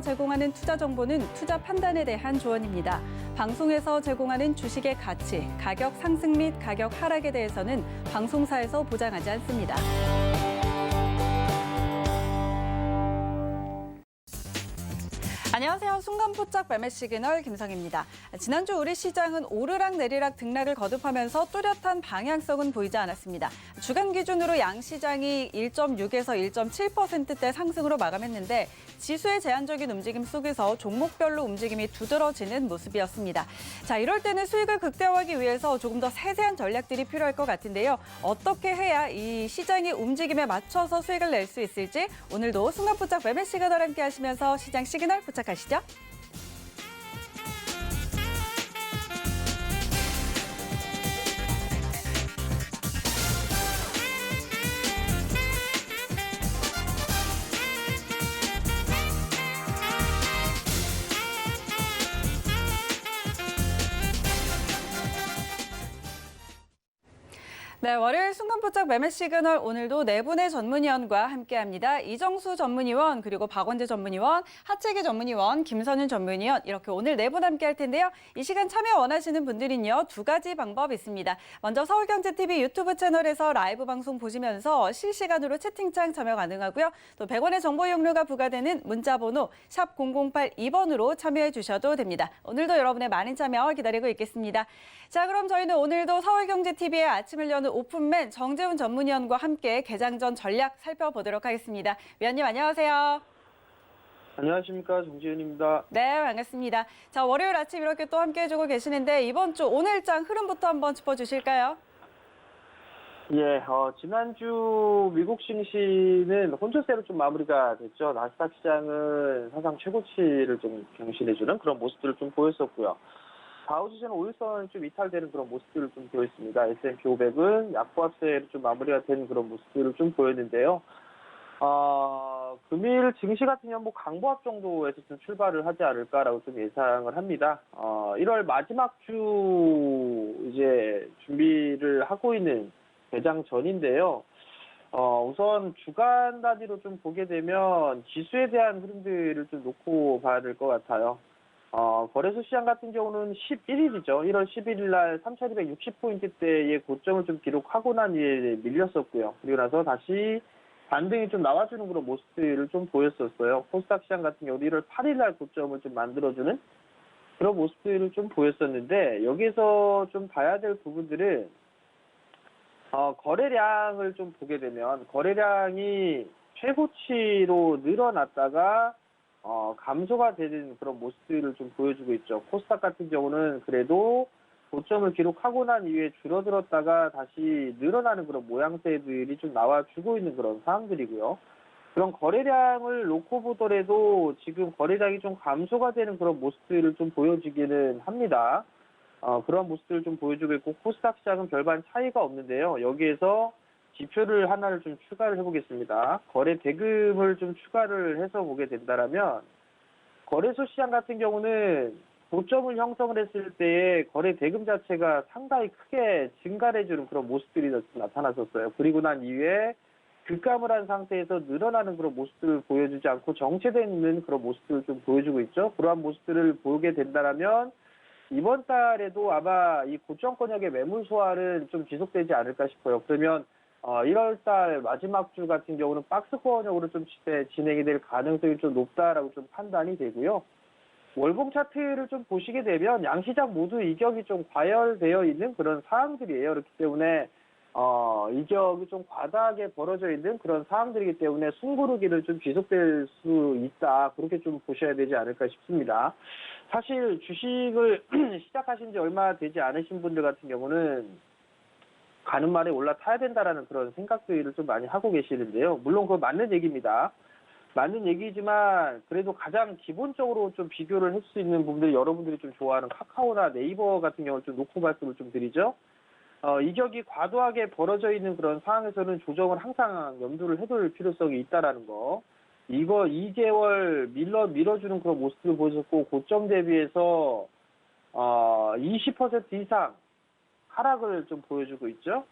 방송에서 제공하는 투자 정보는 투자 판단에 대한 조언입니다. 방송에서 제공하는 주식의 가치, 가격 상승 및 가격 하락에 대해서는 방송사에서 보장하지 않습니다. 안녕하세요. 순간포착 매매 시그널 김성희입니다. 지난주 우리 시장은 오르락 내리락 등락을 거듭하면서 뚜렷한 방향성은 보이지 않았습니다. 주간 기준으로 양시장이 1.6에서 1.7%대 상승으로 마감했는데 지수의 제한적인 움직임 속에서 종목별로 움직임이 두드러지는 모습이었습니다. 자, 이럴 때는 수익을 극대화하기 위해서 조금 더 세세한 전략들이 필요할 것 같은데요. 어떻게 해야 이 시장의 움직임에 맞춰서 수익을 낼 수 있을지 오늘도 순간포착 매매 시그널 함께 하시면서 시장 시그널 포착하시죠. 네, 월요일 순간포착 매매 시그널 오늘도 네 분의 전문위원과 함께합니다. 이정수 전문위원, 그리고 박원재 전문위원, 하채기 전문위원, 김선윤 전문위원 이렇게 오늘 네 분 함께할 텐데요. 이 시간 참여 원하시는 분들은요, 두 가지 방법 있습니다. 먼저 서울경제TV 유튜브 채널에서 라이브 방송 보시면서 실시간으로 채팅창 참여 가능하고요. 또 100원의 정보 이용료가 부과되는 문자번호 샵 0082번으로 참여해 주셔도 됩니다. 오늘도 여러분의 많은 참여 기다리고 있겠습니다. 자, 그럼 저희는 오늘도 서울경제TV의 아침을 여는 오픈맨 정재훈 전문위원과 함께 개장 전 전략 살펴보도록 하겠습니다. 위원님 안녕하세요. 안녕하십니까, 정지훈입니다. 네, 반갑습니다. 자, 월요일 아침 이렇게 또 함께 해주고 계시는데 이번 주 오늘장 흐름부터 한번 짚어주실까요? 예, 지난주 미국 증시는 혼조세로 좀 마무리가 됐죠. 나스닥 시장은 사상 최고치를 좀 경신해주는 그런 모습들을 좀 보였었고요. 다우지수는 5일선이 좀 이탈되는 그런 모습들을 좀 보였습니다. S&P 500은 약보합세로 좀 마무리가 된 그런 모습들을 좀 보였는데요. 금일 증시 같은 경우는 뭐 강보합 정도에서 좀 출발을 하지 않을까라고 좀 예상을 합니다. 1월 마지막 주 이제 준비를 하고 있는 개장 전인데요. 우선 주간 단위로 좀 보게 되면 지수에 대한 흐름들을 좀 놓고 봐야 될 것 같아요. 거래소 시장 같은 경우는 11일이죠. 1월 11일 날 3,260포인트대의 고점을 좀 기록하고 난 뒤에 밀렸었고요. 그리고 나서 다시 반등이 좀 나와주는 그런 모습들을 좀 보였었어요. 코스닥 시장 같은 경우도 1월 8일 날 고점을 좀 만들어주는 그런 모습들을 좀 보였었는데, 여기서 좀 봐야 될 부분들은 거래량을 좀 보게 되면 거래량이 최고치로 늘어났다가 감소가 되는 그런 모습들을 좀 보여주고 있죠. 코스닥 같은 경우는 그래도 고점을 기록하고 난 이후에 줄어들었다가 다시 늘어나는 그런 모양새들이 좀 나와주고 있는 그런 상황들이고요. 그런 거래량을 놓고 보더라도 지금 거래량이 좀 감소가 되는 그런 모습들을 좀 보여주기는 합니다. 그런 모습들을 좀 보여주고 있고, 코스닥 시장은 별반 차이가 없는데요. 여기에서 지표를 하나를 좀 추가를 해보겠습니다. 거래 대금을 좀 추가를 해서 보게 된다면, 거래소 시장 같은 경우는 고점을 형성을 했을 때에 거래 대금 자체가 상당히 크게 증가를 해주는 그런 모습들이 나타났었어요. 그리고 난 이후에 급감을 한 상태에서 늘어나는 그런 모습들을 보여주지 않고 정체되어 있는 그런 모습들을 좀 보여주고 있죠. 그러한 모습들을 보게 된다면 이번 달에도 아마 이 고점권역의 매물 소화는 좀 지속되지 않을까 싶어요. 그러면 1월 달 마지막 주 같은 경우는 박스권역으로 좀 진행이 될 가능성이 좀 높다라고 좀 판단이 되고요. 월봉 차트를 좀 보시게 되면 양시장 모두 이격이 좀 과열되어 있는 그런 상황들이에요. 그렇기 때문에 이격이 좀 과다하게 벌어져 있는 그런 상황들이기 때문에 숨고르기를 좀 지속될 수 있다. 그렇게 좀 보셔야 되지 않을까 싶습니다. 사실 주식을 시작하신 지 얼마 되지 않으신 분들 같은 경우는 가는 말에 올라타야 된다라는 그런 생각들을 좀 많이 하고 계시는데요. 물론 그거 맞는 얘기입니다. 맞는 얘기지만 그래도 가장 기본적으로 좀 비교를 할 수 있는 부분들이 여러분들이 좀 좋아하는 카카오나 네이버 같은 경우를 좀 놓고 말씀을 좀 드리죠. 이격이 과도하게 벌어져 있는 그런 상황에서는 조정을 항상 염두를 해둘 필요성이 있다라는 거. 이거 2개월 밀어주는 그런 모습을 보셨고, 고점 대비해서 20% 이상 하락을 좀 보여주고 있죠.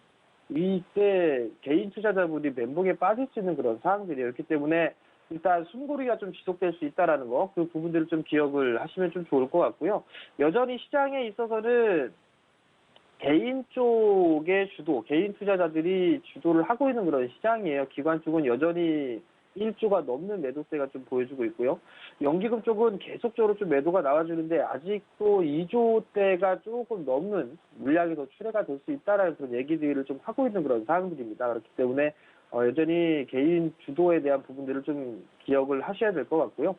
이때 개인 투자자분이 멘붕에 빠질 수 있는 그런 상황들이에요. 그렇기 때문에 일단 숨고르기가 좀 지속될 수 있다라는 거, 그 부분들을 좀 기억을 하시면 좀 좋을 것 같고요. 여전히 시장에 있어서는 개인 쪽의 주도, 개인 투자자들이 주도를 하고 있는 그런 시장이에요. 기관 쪽은 여전히 1조가 넘는 매도세가 좀 보여주고 있고요. 연기금 쪽은 계속적으로 좀 매도가 나와주는데 아직도 2조대가 조금 넘는 물량이 더 출회가 될 수 있다라는 그런 얘기들을 좀 하고 있는 그런 사항들입니다. 그렇기 때문에 여전히 개인 주도에 대한 부분들을 좀 기억을 하셔야 될 것 같고요.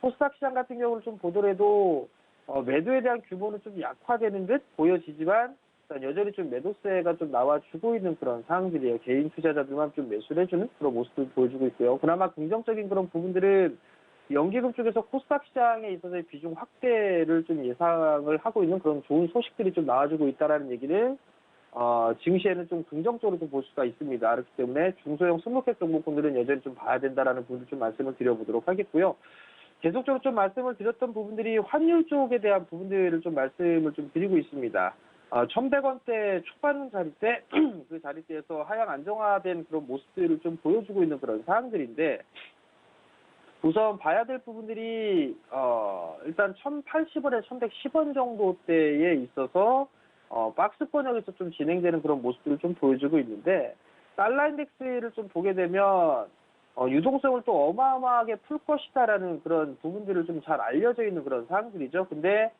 코스닥 시장 같은 경우를 좀 보더라도 매도에 대한 규모는 좀 약화되는 듯 보여지지만 일단 여전히 좀 매도세가 좀 나와주고 있는 그런 상황들이에요. 개인 투자자들만 좀 매수를 해주는 그런 모습을 보여주고 있고요. 그나마 긍정적인 그런 부분들은 연기금 쪽에서 코스닥 시장에 있어서의 비중 확대를 좀 예상을 하고 있는 그런 좋은 소식들이 좀 나와주고 있다는 얘기는 증시에는 좀 긍정적으로 좀 볼 수가 있습니다. 그렇기 때문에 중소형 스몰캡 종목군들은 여전히 좀 봐야 된다라는 부분을 좀 말씀을 드려보도록 하겠고요. 계속적으로 좀 말씀을 드렸던 부분들이 환율 쪽에 대한 부분들을 좀 말씀을 좀 드리고 있습니다. 1,100원대 초반 자리대, 그 자리대에서 하향 안정화된 그런 모습들을 좀 보여주고 있는 그런 사항들인데, 우선 봐야 될 부분들이, 일단 1,080원에 1,110원 정도대에 있어서, 박스권역에서 좀 진행되는 그런 모습들을 좀 보여주고 있는데, 달러 인덱스를 좀 보게 되면, 유동성을 또 어마어마하게 풀 것이다라는 그런 부분들을 좀 잘 알려져 있는 그런 사항들이죠. 근데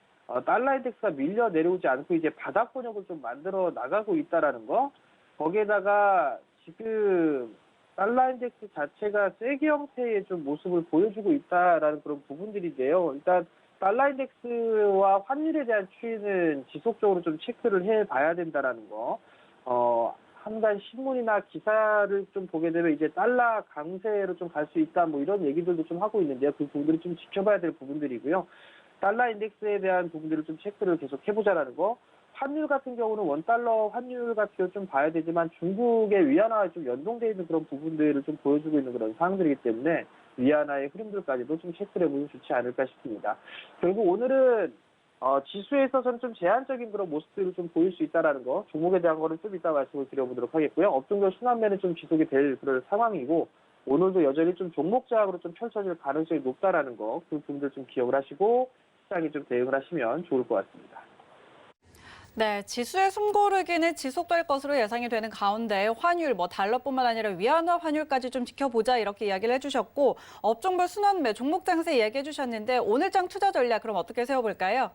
달러 인덱스가 밀려 내려오지 않고 이제 바닥 권역을 좀 만들어 나가고 있다라는 거. 거기에다가 지금 달러 인덱스 자체가 쐐기 형태의 좀 모습을 보여주고 있다라는 그런 부분들인데요. 일단 달러 인덱스와 환율에 대한 추이는 지속적으로 좀 체크를 해봐야 된다라는 거. 한간 신문이나 기사를 좀 보게 되면 이제 달러 강세로 좀 갈 수 있다 뭐 이런 얘기들도 좀 하고 있는데요. 그 부분들이 좀 지켜봐야 될 부분들이고요. 달러 인덱스에 대한 부분들을 좀 체크를 계속 해보자라는 거. 환율 같은 경우는 원달러 환율 같은 경우 좀 봐야 되지만 중국의 위안화에 좀 연동되어 있는 그런 부분들을 좀 보여주고 있는 그런 상황들이기 때문에 위안화의 흐름들까지도 좀 체크를 해보면 좋지 않을까 싶습니다. 결국 오늘은 지수에 있어서는 좀 제한적인 그런 모습들을 좀 보일 수 있다라는 거, 종목에 대한 거는 좀 이따 말씀을 드려보도록 하겠고요. 업종별 순환매는 좀 지속이 될 그런 상황이고, 오늘도 여전히 좀 종목 제약으로 좀 펼쳐질 가능성이 높다라는 거, 그 부분들 좀 기억을 하시고 시장에 좀 대응을 하시면 좋을 것 같습니다. 네, 지수의 숨고르기는 지속될 것으로 예상이 되는 가운데 환율, 달러뿐만 아니라 위안화 환율까지 좀 지켜보자 이렇게 이야기를 해주셨고 업종별 순환매, 종목 장세 이야기해 주셨는데 오늘장 투자 전략 그럼 어떻게 세워볼까요?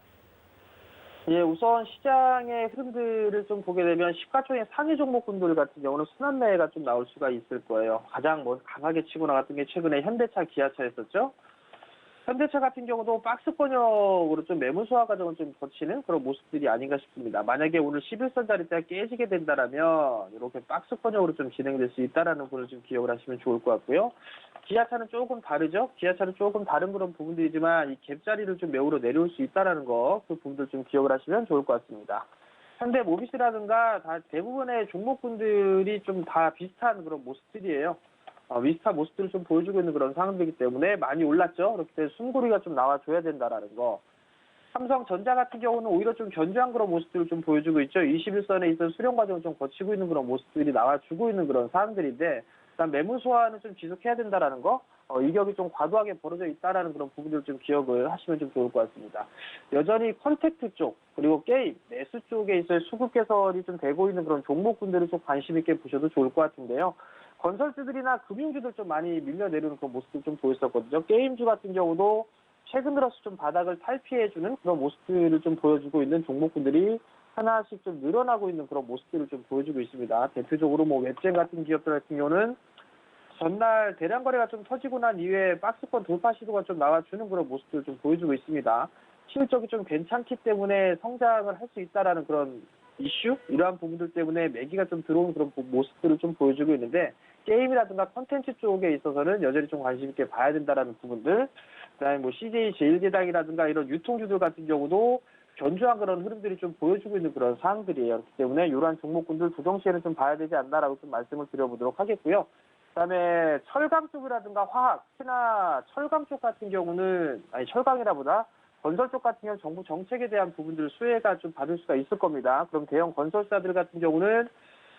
예, 우선 시장의 흐름들을 좀 보게 되면 시가총액 상위 종목군들 같은 경우는 순환매가 좀 나올 수가 있을 거예요. 가장 강하게 치고 나갔던 게 최근에 현대차, 기아차였었죠. 현대차 같은 경우도 박스권역으로 좀 매물 소화 과정을 좀 거치는 그런 모습들이 아닌가 싶습니다. 만약에 오늘 11선 자리대가 깨지게 된다면 이렇게 박스권역으로 좀 진행될 수 있다라는 부분을 좀 기억을 하시면 좋을 것 같고요. 기아차는 조금 다르죠. 기아차는 조금 다른 그런 부분들이지만 이 갭자리를 좀 매우로 내려올 수 있다라는 거, 그 부분들 좀 기억을 하시면 좋을 것 같습니다. 현대모비스라든가 다 대부분의 종목군들이 좀 다 비슷한 그런 모습들이에요. 비슷한 모습들을 좀 보여주고 있는 그런 상황들이기 때문에 많이 올랐죠. 그렇기 때문에 숨고르기가 좀 나와줘야 된다라는 거. 삼성전자 같은 경우는 오히려 좀 견조한 그런 모습들을 좀 보여주고 있죠. 21선에 있던 수렴 과정을 좀 거치고 있는 그런 모습들이 나와주고 있는 그런 상황들인데, 일단 매물 소화는 좀 지속해야 된다라는 거, 이격이 좀 과도하게 벌어져 있다라는 그런 부분들을 좀 기억을 하시면 좀 좋을 것 같습니다. 여전히 컨택트 쪽, 그리고 게임, 매수 쪽에 있어서 수급 개설이 좀 되고 있는 그런 종목군들을 좀 관심 있게 보셔도 좋을 것 같은데요. 건설주들이나 금융주들 좀 많이 밀려내리는 그런 모습들 좀 보였었거든요. 게임주 같은 경우도 최근 들어서 좀 바닥을 탈피해주는 그런 모습들을 좀 보여주고 있는 종목군들이 하나씩 좀 늘어나고 있는 그런 모습들을 좀 보여주고 있습니다. 대표적으로 웹젠 같은 기업들 같은 경우는 전날 대량 거래가 좀 터지고 난 이후에 박스권 돌파 시도가 좀 나와주는 그런 모습들을 좀 보여주고 있습니다. 실적이 좀 괜찮기 때문에 성장을 할 수 있다라는 그런 이슈? 이러한 부분들 때문에 매기가 좀 들어오는 그런 모습들을 좀 보여주고 있는데, 게임이라든가 콘텐츠 쪽에 있어서는 여전히 좀 관심 있게 봐야 된다라는 부분들, 그다음에 CJ 제일제당이라든가 이런 유통주들 같은 경우도 견조한 그런 흐름들이 좀 보여주고 있는 그런 사항들이에요. 그렇기 때문에 이러한 종목군들 부정시에는 좀 봐야 되지 않나라고 좀 말씀을 드려보도록 하겠고요. 그다음에 철강 쪽이라든가 화학, 특히나 철강 쪽 같은 경우는, 철강이라보다 건설 쪽 같은 경우는 정부 정책에 대한 부분들 수혜가 좀 받을 수가 있을 겁니다. 그럼 대형 건설사들 같은 경우는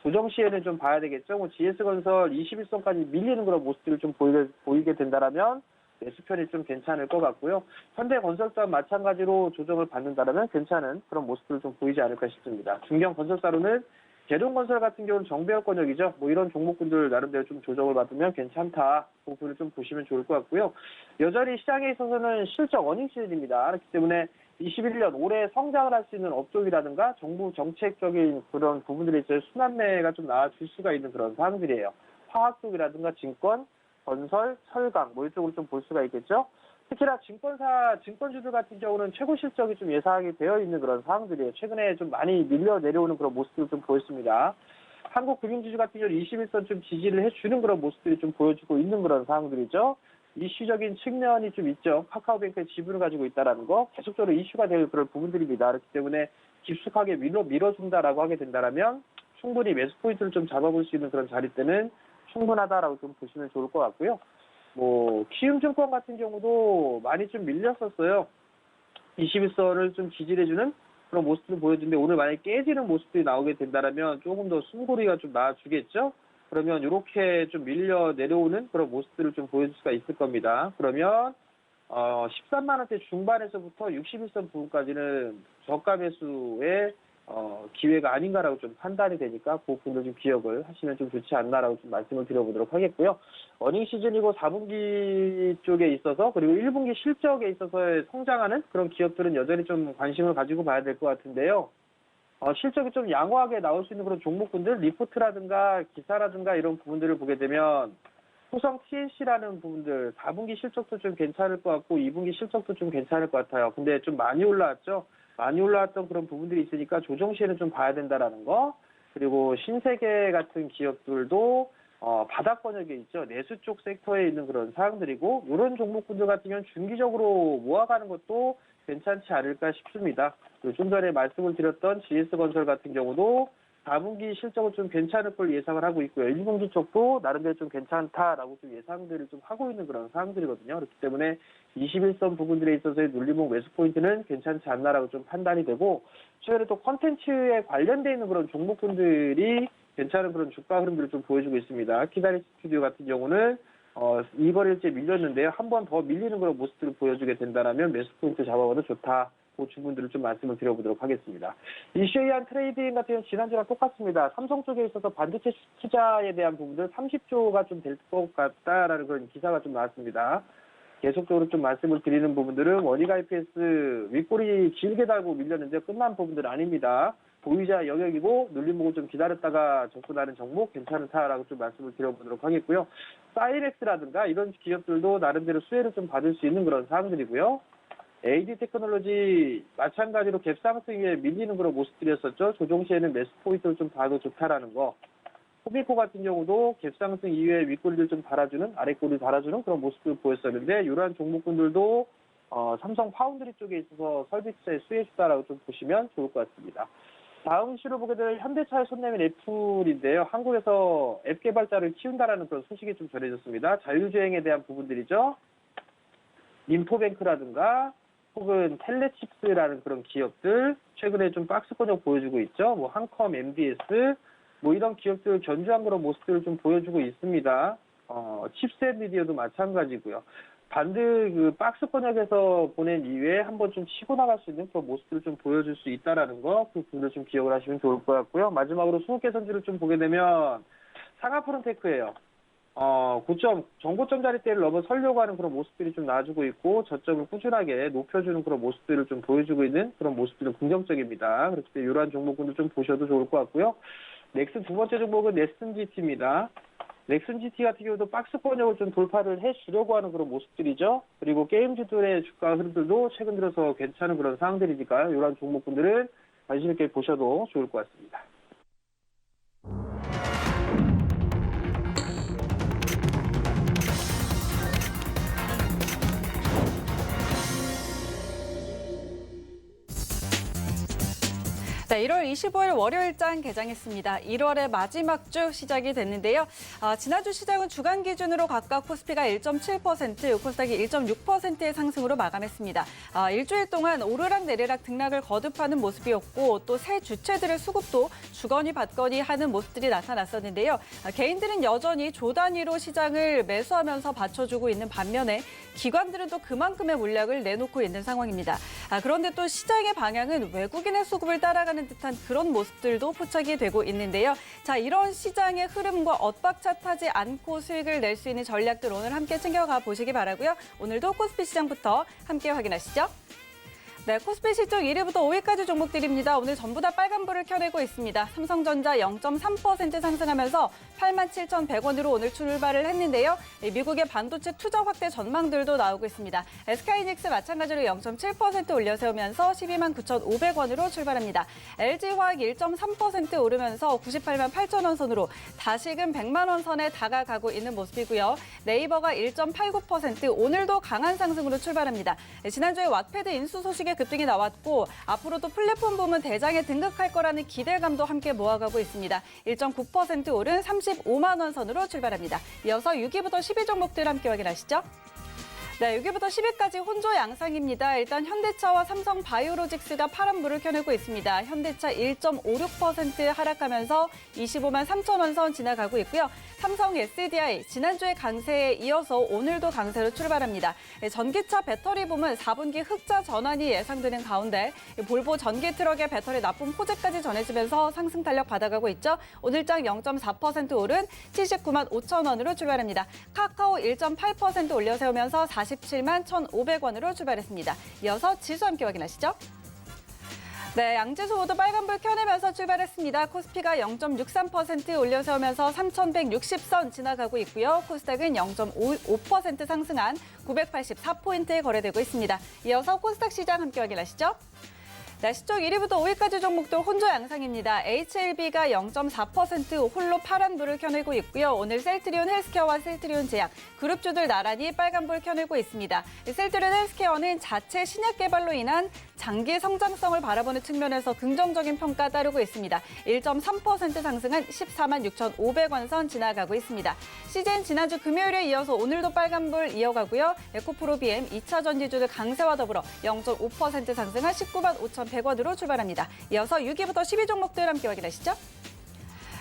조정 시에는 좀 봐야 되겠죠. 뭐 GS건설 21선까지 밀리는 그런 모습들을 좀 보이게 된다라면 매수편이 좀 괜찮을 것 같고요. 현대건설사 마찬가지로 조정을 받는다라면 괜찮은 그런 모습들을 좀 보이지 않을까 싶습니다. 중견건설사로는 계룡건설 같은 경우는 정배열권역이죠. 뭐 이런 종목군들 나름대로 좀 조정을 받으면 괜찮다. 그 부분을 좀 보시면 좋을 것 같고요. 여전히 시장에 있어서는 실적 어닝 시즌입니다. 그렇기 때문에 21년 올해 성장을 할 수 있는 업종이라든가 정부 정책적인 그런 부분들에 있어서 순환매가 좀 나와줄 수가 있는 그런 사항들이에요. 화학 쪽이라든가 증권, 건설, 철강 뭐 이쪽으로 좀 볼 수가 있겠죠. 특히나 증권주들 같은 경우는 최고 실적이 좀 예상이 되어 있는 그런 상황들이에요. 최근에 좀 많이 밀려 내려오는 그런 모습을 좀 보였습니다. 한국금융지주 같은 경우는 21선 좀 지지를 해주는 그런 모습들이 좀 보여주고 있는 그런 상황들이죠. 이슈적인 측면이 좀 있죠. 카카오뱅크의 지분을 가지고 있다는 거 계속적으로 이슈가 될 그런 부분들입니다. 그렇기 때문에 깊숙하게 밀어준다라고 하게 된다면 충분히 매수 포인트를 좀 잡아볼 수 있는 그런 자리 때는 충분하다라고 좀 보시면 좋을 것 같고요. 뭐 키움증권 같은 경우도 많이 좀 밀렸었어요. 21선을 좀 지지를 해주는 그런 모습을 보여주는데 오늘 만약에 깨지는 모습들이 나오게 된다면 조금 더 숨고리가 좀 나와주겠죠. 그러면 이렇게 좀 밀려 내려오는 그런 모습들을 좀 보여줄 수가 있을 겁니다. 그러면 13만 원대 중반에서부터 61선 부분까지는 저가 매수의 기회가 아닌가라고 좀 판단이 되니까 그 부분도 좀 기억을 하시면 좀 좋지 않나라고 좀 말씀을 드려보도록 하겠고요. 어닝 시즌이고 4분기 쪽에 있어서 그리고 1분기 실적에 있어서 성장하는 그런 기업들은 여전히 좀 관심을 가지고 봐야 될 것 같은데요. 실적이 좀 양호하게 나올 수 있는 그런 종목군들, 리포트라든가 기사라든가 이런 부분들을 보게 되면 후성 TNC라는 부분들 4분기 실적도 좀 괜찮을 것 같고 2분기 실적도 좀 괜찮을 것 같아요. 근데 좀 많이 올라왔죠. 많이 올라왔던 그런 부분들이 있으니까 조정 시에는 좀 봐야 된다라는 거. 그리고 신세계 같은 기업들도 바닥권역에 있죠. 내수 쪽 섹터에 있는 그런 사항들이고 이런 종목군들 같은 경우는 중기적으로 모아가는 것도 괜찮지 않을까 싶습니다. 그리고 좀 전에 말씀을 드렸던 GS건설 같은 경우도 4분기 실적은 좀 괜찮을 걸 예상을 하고 있고요. 1분기 쪽도 나름대로 좀 괜찮다라고 좀 예상들을 좀 하고 있는 그런 사항들이거든요. 그렇기 때문에 21선 부분들에 있어서의 눌림목 매수 포인트는 괜찮지 않나라고 좀 판단이 되고 최근에 또 콘텐츠에 관련되어 있는 그런 종목군들이 괜찮은 그런 주가 흐름들을 좀 보여주고 있습니다. 키다리 스튜디오 같은 경우는 2거래일째 밀렸는데요. 한 번 더 밀리는 그런 모습들을 보여주게 된다면 매수 포인트 잡아봐도 좋다. 그 주문들을 좀 말씀을 드려보도록 하겠습니다. 이슈에이한 트레이딩 같은 경우는 지난주랑 똑같습니다. 삼성 쪽에 있어서 반도체 투자에 대한 부분들 30조가 좀 될 것 같다라는 그런 기사가 좀 나왔습니다. 계속적으로 좀 말씀을 드리는 부분들은 원익 IPS 윗꼬리 길게 달고 밀렸는데 끝난 부분들은 아닙니다. 보유자 영역이고 눌림목을 좀 기다렸다가 접근하는 종목 괜찮다라고 좀 말씀을 드려보도록 하겠고요. 사이렉스라든가 이런 기업들도 나름대로 수혜를 좀 받을 수 있는 그런 사항들이고요. AD 테크놀로지 마찬가지로 갭 상승에 밀리는 그런 모습들이었었죠. 조정 시에는 매수 포인트를 좀 봐도 좋다라는 거. 코미코 같은 경우도 갭 상승 이후에 윗꼬리를 좀 달아주는 아랫꼬리를 달아주는 그런 모습을 보였었는데 이러한 종목군들도 삼성 파운드리 쪽에 있어서 설비스의 수혜주다라고 좀 보시면 좋을 것 같습니다. 다음 이슈로 보게 될 현대차의 손내민 애플인데요. 한국에서 앱 개발자를 키운다라는 그런 소식이 좀 전해졌습니다. 자율주행에 대한 부분들이죠. 인포뱅크라든가 혹은 텔레칩스라는 그런 기업들 최근에 좀 박스권역 보여주고 있죠. 뭐 한컴, MDS 뭐 이런 기업들 견주한 그런 모습들을 좀 보여주고 있습니다. 칩셋 미디어도 마찬가지고요. 반드 그 박스권역에서 보낸 이후에 한번 좀 치고 나갈 수 있는 그런 모습들을 좀 보여줄 수 있다라는 거, 그 부분을 좀 기억을 하시면 좋을 것 같고요. 마지막으로 수급계 선지를 좀 보게 되면 상하프론테크예요. 정고점 자리대를 넘어서려고 하는 그런 모습들이 좀 나와주고 있고 저점을 꾸준하게 높여주는 그런 모습들을 좀 보여주고 있는 그런 모습들은 긍정적입니다. 그렇기 때문에 이러한 종목군들 좀 보셔도 좋을 것 같고요. 넥슨 두 번째 종목은 넥슨 GT입니다. 넥슨 GT 같은 경우도 박스권역을 좀 돌파를 해주려고 하는 그런 모습들이죠. 그리고 게임주들의 주가 흐름들도 최근 들어서 괜찮은 그런 상황들이니까요. 이러한 종목군들은 관심 있게 보셔도 좋을 것 같습니다. 네, 1월 25일 월요일장 개장했습니다. 1월의 마지막 주 시작이 됐는데요. 지난주 시장은 주간 기준으로 각각 코스피가 1.7%, 코스닥이 1.6%의 상승으로 마감했습니다. 일주일 동안 오르락 내리락 등락을 거듭하는 모습이었고 또 새 주체들의 수급도 주거니 받거니 하는 모습들이 나타났었는데요. 개인들은 여전히 조 단위로 시장을 매수하면서 받쳐주고 있는 반면에 기관들은 또 그만큼의 물량을 내놓고 있는 상황입니다. 그런데 또 시장의 방향은 외국인의 수급을 따라가는 듯한 그런 모습들도 포착이 되고 있는데요. 자, 이런 시장의 흐름과 엇박자 타지 않고 수익을 낼 수 있는 전략들 오늘 함께 챙겨가 보시기 바라고요. 오늘도 코스피 시장부터 함께 확인하시죠. 네, 코스피 실적 1위부터 5위까지 종목들입니다. 오늘 전부 다 빨간불을 켜내고 있습니다. 삼성전자 0.3% 상승하면서 87,100원으로 오늘 출발을 했는데요. 미국의 반도체 투자 확대 전망들도 나오고 있습니다. SK하이닉스 마찬가지로 0.7% 올려세우면서 129,500원으로 출발합니다. LG화학 1.3% 오르면서 988,000원 선으로 다시금 100만 원 선에 다가가고 있는 모습이고요. 네이버가 1.89% 오늘도 강한 상승으로 출발합니다. 지난주에 왓패드 인수 소식에 급등이 나왔고 앞으로도 플랫폼 부문 대장에 등극할 거라는 기대감도 함께 모아가고 있습니다. 1.9% 오른 35만 원 선으로 출발합니다. 이어서 6위부터 10위 종목들 함께 확인하시죠. 네, 6위부터 10위까지 혼조 양상입니다. 일단 현대차와 삼성바이오로직스가 파란불을 켜내고 있습니다. 현대차 1.56% 하락하면서 25만 3천 원 선 지나가고 있고요. 삼성 SDI 지난주에 강세에 이어서 오늘도 강세로 출발합니다. 전기차 배터리 부문 4분기 흑자 전환이 예상되는 가운데 볼보 전기 트럭의 배터리 납품 호재까지 전해지면서 상승 탄력 받아가고 있죠. 오늘장 0.4% 오른 79만 5천 원으로 출발합니다. 카카오 1.8% 올려세우면서 47만 1,500원으로 출발했습니다. 이어서 지수 함께 확인하시죠. 네, 양지수 모두 빨간불 켜내면서 출발했습니다. 코스피가 0.63% 올려세우면서 3,160선 지나가고 있고요. 코스닥은 0.55% 상승한 984포인트에 거래되고 있습니다. 이어서 코스닥 시장 함께 확인하시죠. 네, 시쪽 1위부터 5위까지 종목도 혼조 양상입니다. HLB가 0.4% 홀로 파란불을 켜내고 있고요. 오늘 셀트리온 헬스케어와 셀트리온 제약, 그룹주들 나란히 빨간불 켜내고 있습니다. 셀트리온 헬스케어는 자체 신약 개발로 인한 장기 성장성을 바라보는 측면에서 긍정적인 평가 따르고 있습니다. 1.3% 상승한 14만 6,500원 선 지나가고 있습니다. CJ는 지난주 금요일에 이어서 오늘도 빨간불 이어가고요. 에코프로비엠 2차 전지주들 강세와 더불어 0.5% 상승한 19만 5,100원으로 출발합니다. 이어서 6위부터 10위 종목들 함께 확인하시죠.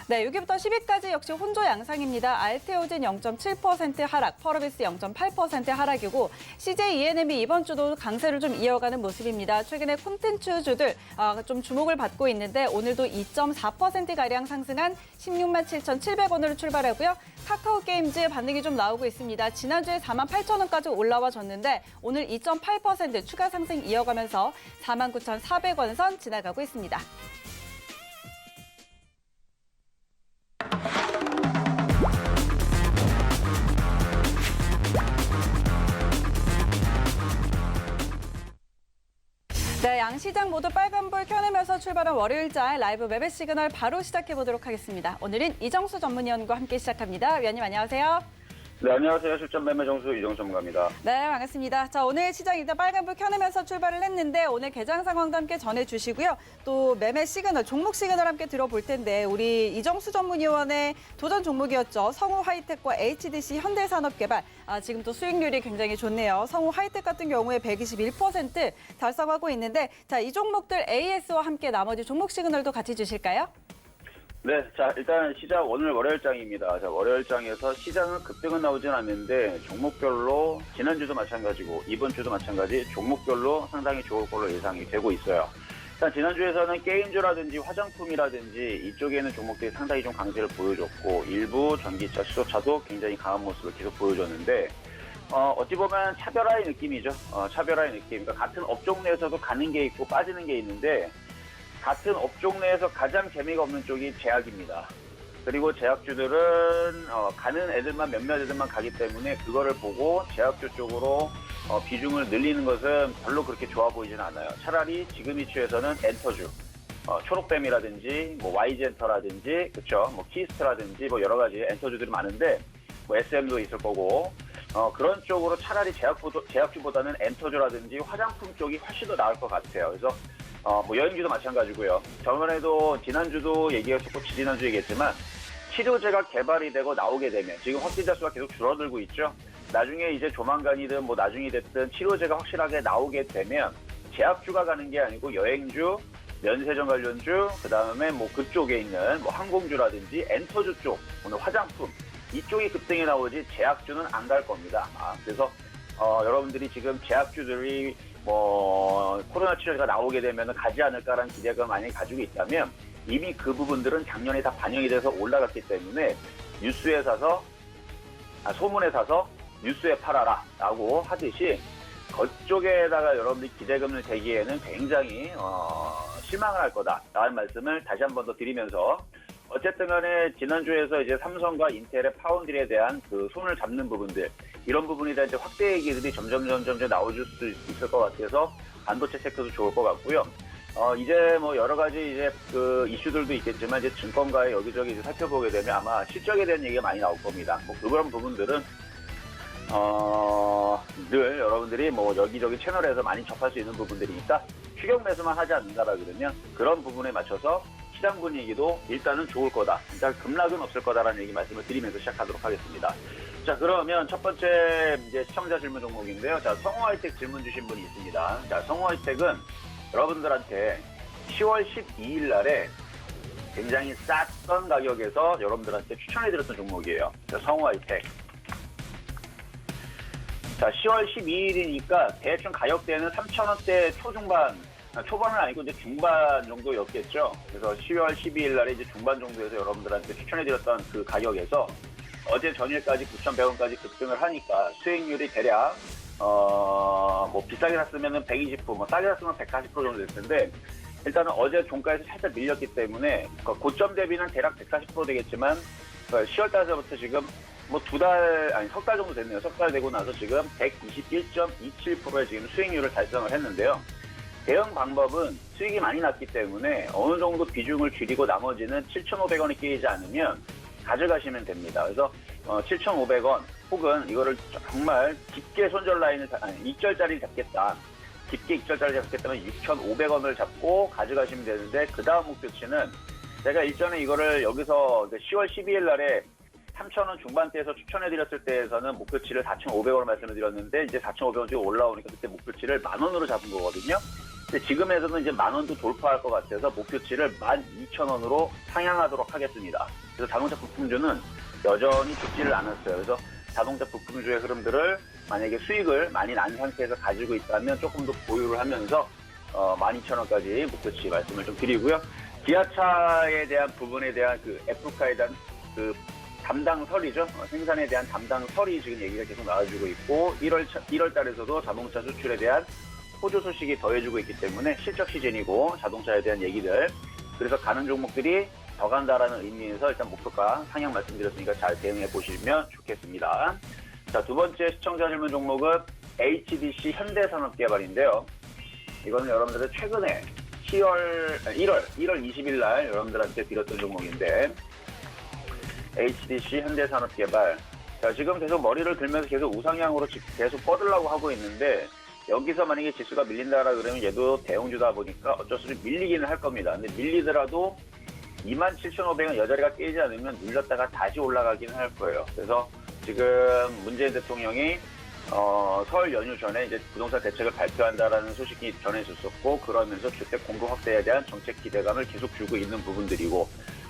네, 6위부터 10위까지 역시 혼조 양상입니다. 알테오진 0.7% 하락, 펄어비스 0.8% 하락이고 CJ E&M이 이번 주도 강세를 좀 이어가는 모습입니다. 최근에 콘텐츠주들 좀 주목을 받고 있는데 오늘도 2.4%가량 상승한 16만 7,700원으로 출발하고요. 카카오게임즈 반등이 좀 나오고 있습니다. 지난주에 4만 8천 원까지 올라와 줬는데 오늘 2.8% 추가 상승 이어가면서 4만 9,400원 선 지나가고 있습니다. 네, 양시장 모두 빨간불 켜내면서 출발한 월요일장 라이브 매매 시그널 바로 시작해보도록 하겠습니다. 오늘은 이정수 전문위원과 함께 시작합니다. 위원님 안녕하세요. 네, 안녕하세요. 실전 매매 정수 이정수 전문가입니다. 네, 반갑습니다. 자, 오늘 시장 일단 빨간불 켜내면서 출발을 했는데 오늘 개장 상황도 함께 전해주시고요. 또 매매 시그널, 종목 시그널 함께 들어볼 텐데 우리 이정수 전문위원의 도전 종목이었죠. 성우 하이텍과 HDC 현대산업개발. 지금 또 수익률이 굉장히 좋네요. 성우 하이텍 같은 경우에 121% 달성하고 있는데 자, 이 종목들 AS와 함께 나머지 종목 시그널도 같이 주실까요? 네, 자, 일단 시작 오늘 월요일장입니다. 자, 월요일장에서 시장은 급등은 나오진 않는데 종목별로 지난주도 마찬가지고 이번 주도 마찬가지 종목별로 상당히 좋을 걸로 예상이 되고 있어요. 일단 지난주에서는 게임주라든지 화장품이라든지 이쪽에는 종목들이 상당히 좀 강세를 보여줬고 일부 전기차, 수소차도 굉장히 강한 모습을 계속 보여줬는데 어찌 보면 차별화의 느낌이죠. 차별화의 느낌. 그러니까 같은 업종 내에서도 가는 게 있고 빠지는 게 있는데 같은 업종 내에서 가장 재미가 없는 쪽이 제약입니다. 그리고 제약주들은 가는 애들만 몇몇 애들만 가기 때문에 그거를 보고 제약주 쪽으로 비중을 늘리는 것은 별로 그렇게 좋아 보이진 않아요. 차라리 지금 이슈에서는 엔터주, 초록뱀이라든지 뭐 Y젠터라든지 그렇죠, 뭐 키스트라든지 뭐 여러 가지 엔터주들이 많은데 뭐 SM도 있을 거고 그런 쪽으로 차라리 제약주보다는 엔터주라든지 화장품 쪽이 훨씬 더 나을 것 같아요. 그래서 뭐 여행주도 마찬가지고요. 저번에도 지난주도 얘기했었고 지난주 얘기했지만 치료제가 개발이 되고 나오게 되면 지금 확진자 수가 계속 줄어들고 있죠. 나중에 이제 조만간이든 뭐 나중이 됐든 치료제가 확실하게 나오게 되면 제약주가 가는 게 아니고 여행주, 면세점 관련주, 그 다음에 뭐 그쪽에 있는 뭐 항공주라든지 엔터주 쪽, 오늘 화장품 이쪽이 급등이 나오지 제약주는 안 갈 겁니다. 그래서 여러분들이 지금 제약주들이 뭐 코로나 치료제가 나오게 되면 가지 않을까라는 기대감을 만약에 가지고 있다면 이미 그 부분들은 작년에 다 반영이 돼서 올라갔기 때문에 뉴스에 사서 소문에 사서 뉴스에 팔아라 라고 하듯이 그쪽에다가 여러분들이 기대감을 대기에는 굉장히 실망을 할 거다라는 말씀을 다시 한 번 더 드리면서 어쨌든 간에 지난주에서 이제 삼성과 인텔의 파운드리에 대한 그 손을 잡는 부분들 이런 부분에 대한 이제 확대 얘기들이 점점 나와줄 수 있을 것 같아서 반도체 섹터도 좋을 것 같고요. 이제 뭐 여러 가지 이제 그 이슈들도 있겠지만 이제 증권가에 여기저기 이제 살펴보게 되면 아마 실적에 대한 얘기가 많이 나올 겁니다. 뭐 그런 부분들은 늘 여러분들이 뭐 여기저기 채널에서 많이 접할 수 있는 부분들이니까 추격 매수만 하지 않는다라 그러면 그런 부분에 맞춰서 시장 분위기도 일단은 좋을 거다. 일단 급락은 없을 거다라는 얘기 말씀을 드리면서 시작하도록 하겠습니다. 자, 그러면 첫 번째 이제 시청자 질문 종목인데요. 자, 성호하이텍 질문 주신 분이 있습니다. 자, 성호하이텍은 여러분들한테 10월 12일 날에 굉장히 쌌던 가격에서 여러분들한테 추천해드렸던 종목이에요. 자, 성호하이텍. 자, 10월 12일이니까 대충 가격대는 3,000원대 초반은 아니고 이제 중반 정도였겠죠. 그래서 10월 12일 날에 이제 중반 정도에서 여러분들한테 추천해드렸던 그 가격에서 어제 전일까지 9,100원까지 급등을 하니까 수익률이 대략 뭐 비싸게 샀으면은 120%, 뭐 싸게 샀으면 140% 정도 됐을 텐데 일단은 어제 종가에서 살짝 밀렸기 때문에 고점 대비는 대략 140% 되겠지만 10월 달서부터 지금 뭐 석 달 정도 됐네요. 석 달 되고 나서 지금 121.27%의 지금 수익률을 달성을 했는데요. 대응 방법은 수익이 많이 났기 때문에 어느 정도 비중을 줄이고 나머지는 7,500원이 깨지지 않으면 가져가시면 됩니다. 그래서 7,500원 혹은 이거를 정말 깊게 손절 라인을 익절짜리를 잡겠다. 깊게 익절짜리를 잡겠다면 6,500원을 잡고 가져가시면 되는데 그 다음 목표치는 제가 일전에 이거를 여기서 10월 12일 날에 3,000원 중반대에서 추천해드렸을 때에서는 목표치를 4,500원을 말씀을 드렸는데 이제 4,500원 지금 올라오니까 그때 목표치를 10,000원으로 잡은 거거든요. 근데 지금에서는 이제 10,000원도 돌파할 것 같아서 목표치를 12,000원으로 상향하도록 하겠습니다. 그래서 자동차 부품주는 여전히 죽지를 않았어요. 그래서 자동차 부품주의 흐름들을 만약에 수익을 많이 난 상태에서 가지고 있다면 조금 더 보유를 하면서 12,000원까지 목표치 말씀을 좀 드리고요. 기아차에 대한 부분에 대한 그 F카에 대한 그 담당설이죠. 생산에 대한 담당설이 지금 얘기가 계속 나와주고 있고 1월 달에서도 자동차 수출에 대한 호조 소식이 더해지고 있기 때문에 실적 시즌이고 자동차에 대한 얘기들 그래서 가는 종목들이 더 간다라는 의미에서 일단 목표가 상향 말씀드렸으니까 잘 대응해 보시면 좋겠습니다. 자, 두 번째 시청자 질문 종목은 HDC 현대산업개발인데요. 이거는 여러분들 최근에 1월 20일 날 여러분들한테 드렸던 종목인데 HDC 현대산업개발. 자, 지금 계속 머리를 들면서 계속 우상향으로 계속 뻗으려고 하고 있는데 여기서 만약에 지수가 밀린다라 그러면 얘도 대형주다 보니까 어쩔 수 없이 밀리기는 할 겁니다. 근데 밀리더라도 27,500원 여자리가 깨지 않으면 눌렸다가 다시 올라가기는 할 거예요. 그래서 지금 문재인 대통령이 설 연휴 전에 이제 부동산 대책을 발표한다라는 소식이 전해졌었고 그러면서 주택 공급 확대에 대한 정책 기대감을 계속 주고 있는 부분들이고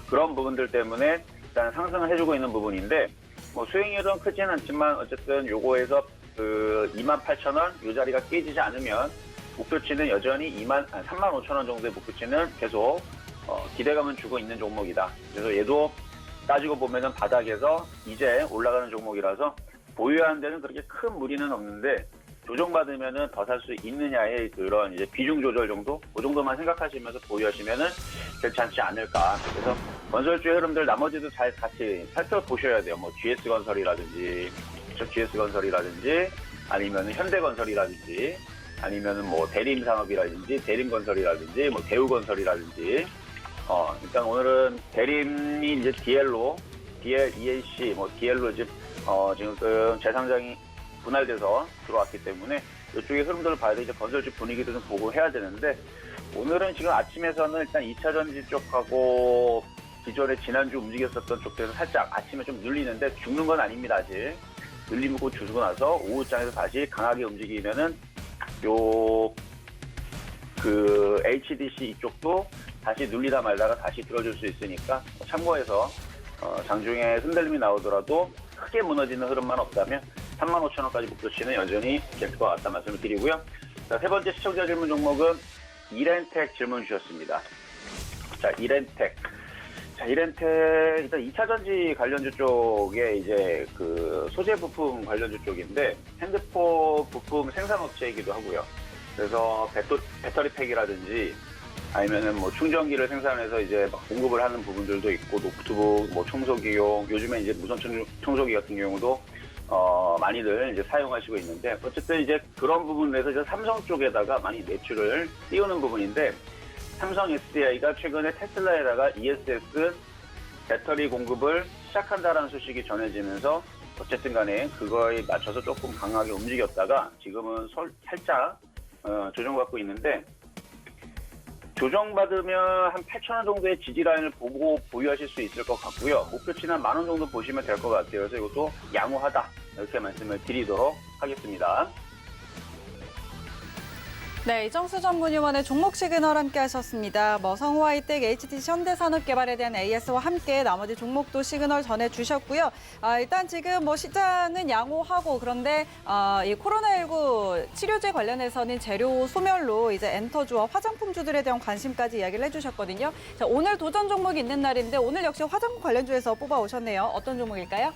그런 부분들 때문에 일단 상승을 해주고 있는 부분인데 뭐 수익률은 크지는 않지만 어쨌든 요거에서 그 28,000원 이 자리가 깨지지 않으면 목표치는 여전히 35,000원 정도의 목표치는 계속 기대감은 주고 있는 종목이다. 그래서 얘도 따지고 보면은 바닥에서 이제 올라가는 종목이라서 보유하는 데는 그렇게 큰 무리는 없는데 조정받으면은 더 살 수 있느냐의 그런 이제 비중 조절 정도? 그 정도만 생각하시면서 보유하시면은 괜찮지 않을까. 그래서 건설주의 흐름들 나머지도 잘 같이 살펴보셔야 돼요. 뭐 GS건설이라든지 아니면 현대건설이라든지 아니면은 뭐 대림산업이라든지 대림건설이라든지 뭐 대우건설이라든지 일단 오늘은 대림이 이제 DL EAC 뭐 DL로 지금 재상장이 분할돼서 들어왔기 때문에 이쪽의 흐름들을 봐야 돼. 이제 건설주 분위기도 좀 보고 해야 되는데 오늘은 지금 아침에서는 일단 2차 전지 쪽하고 기존에 지난주 움직였었던 쪽들에서 살짝 아침에 좀 눌리는데 죽는 건 아닙니다, 아직. 눌리고 주고 나서 오후장에서 다시 강하게 움직이면은 HDC 이쪽도 다시 눌리다 말다가 다시 들어줄 수 있으니까 참고해서 장중에 흔들림이 나오더라도 크게 무너지는 흐름만 없다면 35,000원까지 목표치는 여전히 될 것 같다 말씀을 드리고요. 자, 세 번째 시청자 질문 종목은 이렌텍 질문 주셨습니다. 자, 이렌텍. 자, 이렌텍 일단 2차 전지 관련주 쪽에 이제 그 소재 부품 관련주 쪽인데 핸드폰 부품 생산업체이기도 하고요. 그래서 배터리 팩이라든지 아니면은 뭐 충전기를 생산해서 이제 막 공급을 하는 부분들도 있고 노트북, 뭐 청소기용, 요즘에 이제 무선 청소기 같은 경우도 많이들 이제 사용하시고 있는데 어쨌든 이제 그런 부분에서 이제 삼성 쪽에다가 많이 매출을 띄우는 부분인데 삼성 SDI가 최근에 테슬라에다가 ESS 배터리 공급을 시작한다라는 소식이 전해지면서 어쨌든 간에 그거에 맞춰서 조금 강하게 움직였다가 지금은 살짝 조정받고 있는데 조정받으면 한 8,000원 정도의 지지라인을 보고 보유하실 수 있을 것 같고요. 목표치는 10,000원 정도 보시면 될 것 같아요. 그래서 이것도 양호하다 이렇게 말씀을 드리도록 하겠습니다. 네, 이정수 전문위원의 종목 시그널 함께 하셨습니다. 뭐 성우하이텍, HTC 현대산업개발에 대한 AS와 함께 나머지 종목도 시그널 전해주셨고요. 일단 지금 뭐 시장은 양호하고 그런데 이 코로나19 치료제 관련해서는 재료 소멸로 이제 엔터주와 화장품주들에 대한 관심까지 이야기를 해주셨거든요. 자, 오늘 도전 종목이 있는 날인데 오늘 역시 화장품 관련주에서 뽑아오셨네요. 어떤 종목일까요?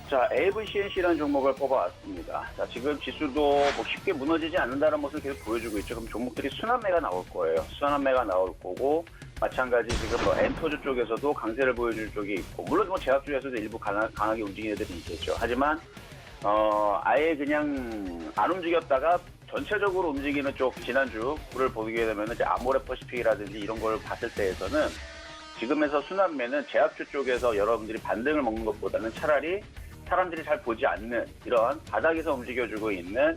자, AVCNC라는 종목을 뽑아왔습니다. 자, 지금 지수도 뭐 쉽게 무너지지 않는다는 모습을 계속 보여주고 있죠. 그럼 종목들이 순환매가 나올 거예요. 순환매가 나올 거고, 마찬가지 지금 뭐 엔터주 쪽에서도 강세를 보여줄 쪽이 있고, 물론 뭐 제약주에서도 일부 강하게 움직이는 애들이 있겠죠. 하지만, 아예 그냥 안 움직였다가 전체적으로 움직이는 쪽 지난주를 보게 되면 이제 아모레퍼시픽이라든지 이런 걸 봤을 때에서는 지금에서 순환매는 제약주 쪽에서 여러분들이 반등을 먹는 것보다는 차라리 사람들이 잘 보지 않는 이런 바닥에서 움직여주고 있는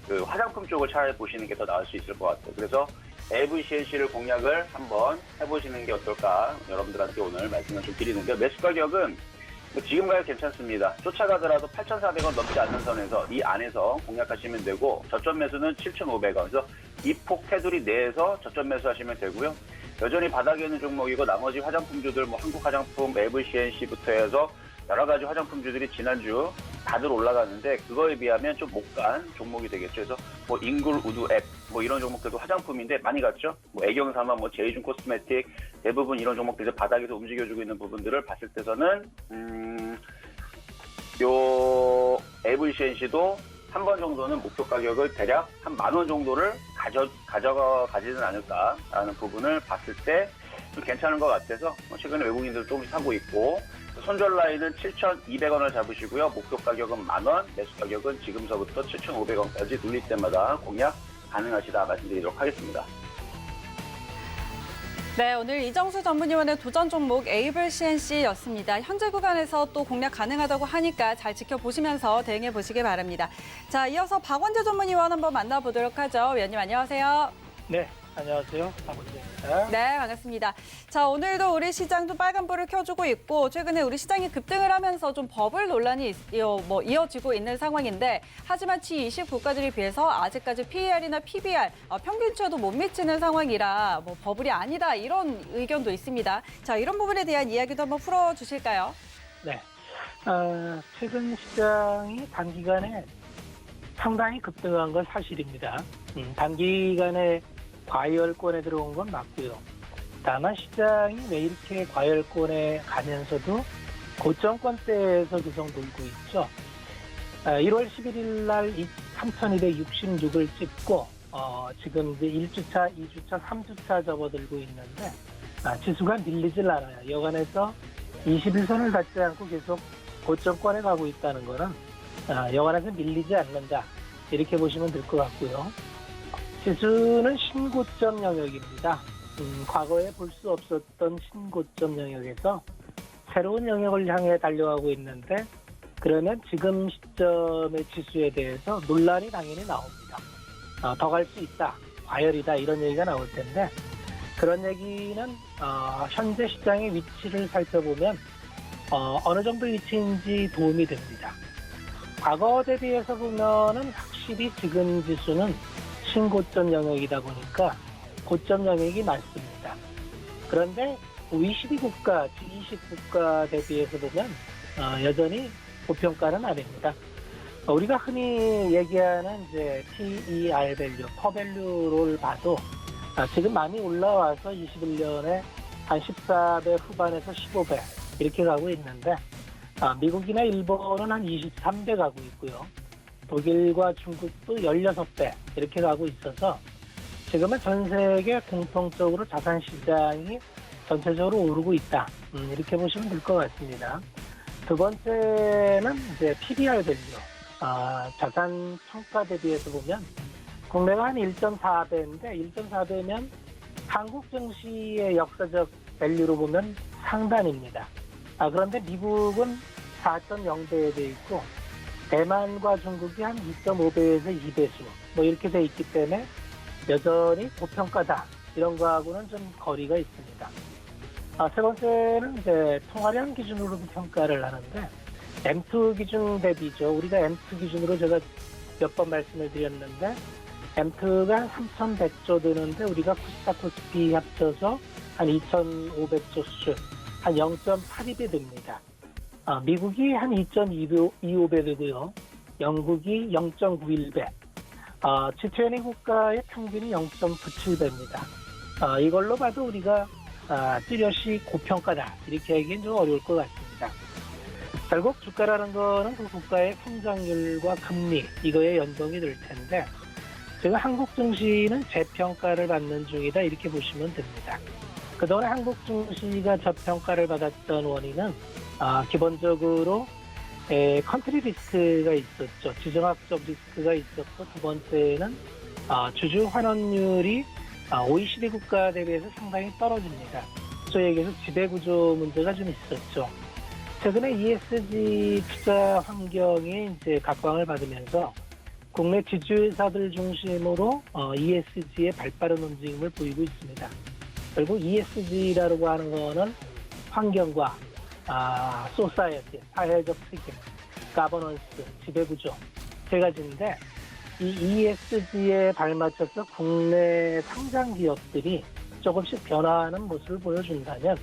그 화장품 쪽을 차라리 보시는 게 더 나을 수 있을 것 같아요. 그래서 AVCNC를 공략을 한번 해보시는 게 어떨까 여러분들한테 오늘 말씀을 좀 드리는데 매수 가격은 지금 가격 괜찮습니다. 쫓아가더라도 8,400원 넘지 않는 선에서 이 안에서 공략하시면 되고 저점 매수는 7,500원. 그래서 이 폭 테두리 내에서 저점 매수하시면 되고요. 여전히 바닥에 있는 종목이고 나머지 화장품주들 뭐 한국화장품, AVCNC부터 해서 여러 가지 화장품주들이 지난주 다들 올라갔는데 그거에 비하면 좀 못 간 종목이 되겠죠. 그래서 뭐 인굴 우드 앱 뭐 이런 종목들도 화장품인데 많이 갔죠. 뭐 애경사만 뭐 제이준 코스메틱 대부분 이런 종목들이 바닥에서 움직여주고 있는 부분들을 봤을 때서는 요 AVCNC도 한 번 정도는 목표 가격을 대략 한 10,000원 정도를 가지는 않을까라는 부분을 봤을 때 좀 괜찮은 것 같아서 최근에 외국인들 조금씩 사고 있고 손절 라인은 7,200원을 잡으시고요. 목표 가격은 10,000원, 매수 가격은 지금서부터 7,500원까지 눌릴 때마다 공략 가능하시다 말씀드리도록 하겠습니다. 네, 오늘 이정수 전문위원의 도전 종목 AVCNC였습니다. 현재 구간에서 또 공략 가능하다고 하니까 잘 지켜보시면서 대응해 보시기 바랍니다. 자, 이어서 박원재 전문위원 한번 만나보도록 하죠. 위원님 안녕하세요. 네, 안녕하세요. 박원재입니다. 네, 반갑습니다. 자, 오늘도 우리 시장도 빨간불을 켜주고 있고 최근에 우리 시장이 급등을 하면서 좀 버블 논란이 이어지고 있는 상황인데 하지만 G20 국가들에 비해서 아직까지 PER이나 PBR 평균치여도 못 미치는 상황이라 뭐 버블이 아니다 이런 의견도 있습니다. 자, 이런 부분에 대한 이야기도 한번 풀어주실까요? 네, 최근 시장이 단기간에 상당히 급등한 건 사실입니다. 단기간에 과열권에 들어온 건 맞고요. 다만 시장이 왜 이렇게 과열권에 가면서도 고점권대에서 계속 놀고 있죠. 1월 11일 날 3,266을 찍고 지금 이제 1주차, 2주차, 3주차 접어들고 있는데 지수가 밀리질 않아요. 여간에서 21선을 닿지 않고 계속 고점권에 가고 있다는 거는 여간에서 밀리지 않는다. 이렇게 보시면 될 것 같고요. 지수는 신고점 영역입니다. 과거에 볼 수 없었던 신고점 영역에서 새로운 영역을 향해 달려가고 있는데 그러면 지금 시점의 지수에 대해서 논란이 당연히 나옵니다. 더 갈 수 있다. 과열이다 이런 얘기가 나올 텐데 그런 얘기는 현재 시장의 위치를 살펴보면 어느 정도 위치인지 도움이 됩니다. 과거 대비해서 보면은 확실히 지금 지수는 신고점 영역이다 보니까 고점 영역이 많습니다. 그런데 OECD 국가, G20 국가 대비해서 보면 여전히 고평가는 아닙니다. 우리가 흔히 얘기하는 이제 PER 밸류, 퍼밸류를 봐도 지금 많이 올라와서 21년에 한 14배 후반에서 15배 이렇게 가고 있는데 미국이나 일본은 한 23배 가고 있고요. 독일과 중국도 16배 이렇게 가고 있어서 지금은 전 세계 공통적으로 자산 시장이 전체적으로 오르고 있다. 이렇게 보시면 될 것 같습니다. 두 번째는 이제 PBR 밸류. 자산 평가 대비해서 보면 국내가 한 1.4배인데 1.4배면 한국 증시의 역사적 밸류로 보면 상단입니다. 그런데 미국은 4.0배에 돼 있고 대만과 중국이 한 2.5배에서 2배수 뭐 이렇게 돼 있기 때문에 여전히 고평가다. 이런 거하고는 좀 거리가 있습니다. 세 번째는 이제 통화량 기준으로도 평가를 하는데 M2 기준 대비죠. 우리가 M2 기준으로 제가 몇 번 말씀을 드렸는데 M2가 3,100조 되는데 우리가 코스타 코스피 합쳐서 한 2,500조 수준, 한 0.82배 됩니다. 미국이 한 2.25배 되고요. 영국이 0.91배. G20 국가의 평균이 0.97배입니다. 이걸로 봐도 우리가 뚜렷이 고평가다. 이렇게 하기엔 좀 어려울 것 같습니다. 결국 주가라는 거는 그 국가의 성장률과 금리 이거에 연동이 될 텐데 지금 한국 증시는 재평가를 받는 중이다 이렇게 보시면 됩니다. 그동안 한국 증시가 저평가를 받았던 원인은 기본적으로 컨트리 리스크가 있었죠. 지정학적 리스크가 있었고 두 번째는 주주 환원율이 OECD 국가 대비해서 상당히 떨어집니다. 소위 얘기해서 지배구조 문제가 좀 있었죠. 최근에 ESG 투자 환경이 이제 각광을 받으면서 국내 지주회사들 중심으로 ESG의 발빠른 움직임을 보이고 있습니다. 결국 ESG라고 하는 거는 환경과 소사이어티, 사회적 책임, 가버넌스, 지배구조 세 가지인데 이 ESG에 발맞춰서 국내 상장 기업들이 조금씩 변화하는 모습을 보여준다면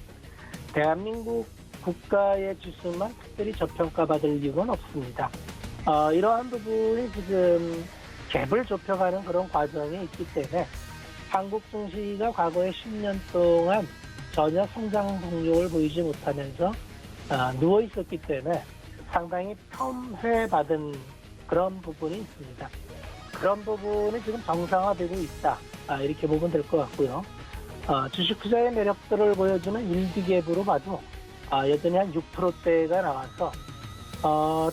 대한민국 국가의 지수만 특별히 저평가받을 이유는 없습니다. 이러한 부분이 지금 갭을 좁혀가는 그런 과정이 있기 때문에 한국 증시가 과거에 10년 동안 전혀 성장 동력을 보이지 못하면서 누워 있었기 때문에 상당히 폄훼받은 그런 부분이 있습니다. 그런 부분이 지금 정상화되고 있다. 이렇게 보면 될 것 같고요. 주식 투자의 매력들을 보여주는 일디갭으로 봐도 여전히 한 6%대가 나와서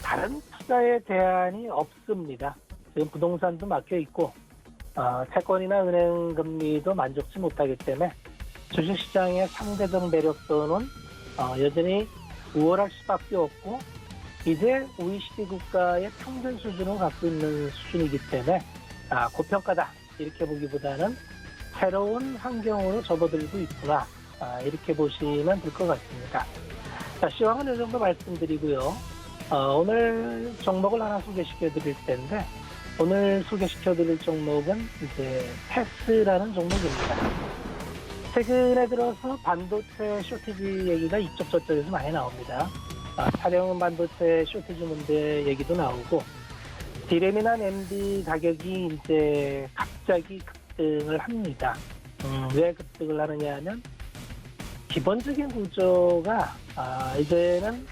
다른 투자의 대안이 없습니다. 지금 부동산도 막혀 있고 채권이나 은행 금리도 만족치 못하기 때문에 주식시장의 상대적 매력도는 여전히 우월할 수밖에 없고 이제 OECD 국가의 평균 수준을 갖고 있는 수준이기 때문에 고평가다 이렇게 보기보다는 새로운 환경으로 접어들고 있구나 이렇게 보시면 될 것 같습니다. 자, 시황은 이 정도 말씀드리고요. 오늘 종목을 하나 소개시켜 드릴 텐데 오늘 소개시켜 드릴 종목은 이제 패스라는 종목입니다. 최근에 들어서 반도체 쇼티지 얘기가 이쪽 저쪽에서 많이 나옵니다. 차량 반도체 쇼티지 문제 얘기도 나오고 디램이나 NAND 가격이 이제 갑자기 급등을 합니다. 왜 급등을 하느냐 하면 기본적인 구조가 이제는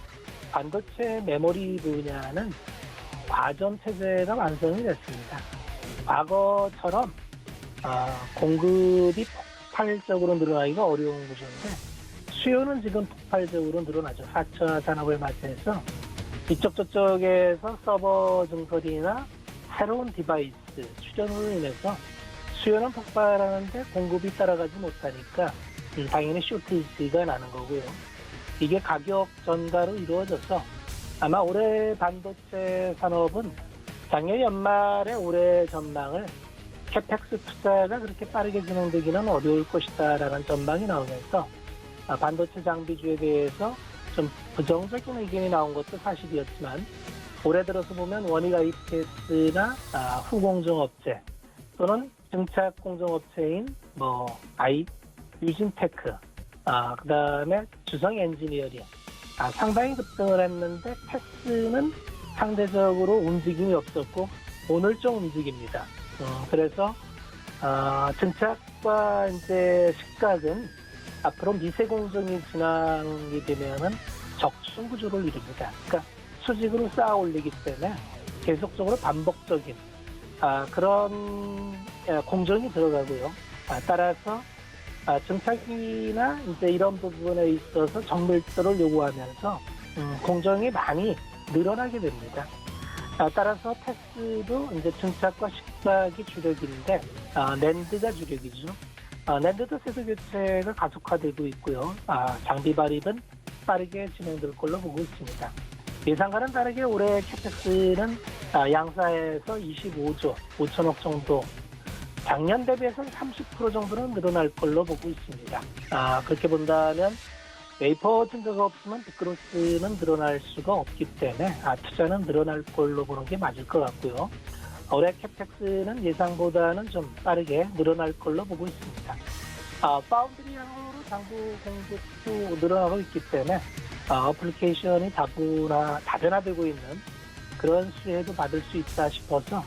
반도체 메모리 분야는 과점 체제가 완성이 됐습니다. 과거처럼 공급이 폭발적으로 늘어나기가 어려운 구조인데 수요는 지금 폭발적으로 늘어나죠. 4차 산업을 맞이해서 이쪽 저쪽에서 서버 증설이나 새로운 디바이스 출현으로 인해서 수요는 폭발하는데 공급이 따라가지 못하니까 당연히 쇼티지가 나는 거고요. 이게 가격 전가로 이루어져서 아마 올해 반도체 산업은 작년 연말에 올해 전망을 캐펙스 투자가 그렇게 빠르게 진행되기는 어려울 것이다라는 전망이 나오면서 반도체 장비주에 대해서 좀 부정적인 의견이 나온 것도 사실이었지만 올해 들어서 보면 원익 IPS나 후공정업체 또는 증착 공정업체인 유진테크, 그다음에 주성 엔지니어링 상당히 급등을 했는데 테스는 상대적으로 움직임이 없었고 오늘 좀 움직입니다. 그래서 증착과 이제 식각은 앞으로 미세 공정이 진행이 되면은 적중 구조를 이룹니다. 그러니까 수직으로 쌓아 올리기 때문에 계속적으로 반복적인 그런 공정이 들어가고요. 따라서 증착이나 이제 이런 부분에 있어서 정밀도를 요구하면서 공정이 많이 늘어나게 됩니다. 따라서 테스도 이제 증착과 식각이 주력인데 낸드가 주력이죠. 낸드도 세대 교체가 가속화되고 있고요. 장비 발입은 빠르게 진행될 걸로 보고 있습니다. 예상과는 다르게 올해 캐펙스는 양사에서 25조 5천억 정도, 작년 대비해서는 30% 정도는 늘어날 걸로 보고 있습니다. 그렇게 본다면 웨이퍼 증가가 없으면 빅그로스는 늘어날 수가 없기 때문에 투자는 늘어날 걸로 보는 게 맞을 것 같고요. 올해 캐펙스는 예상보다는 좀 빠르게 늘어날 걸로 보고 있습니다. 파운드리 향으로 장부 공급도 늘어나고 있기 때문에 어플리케이션이 다변화되고 있는 그런 수혜도 받을 수 있다 싶어서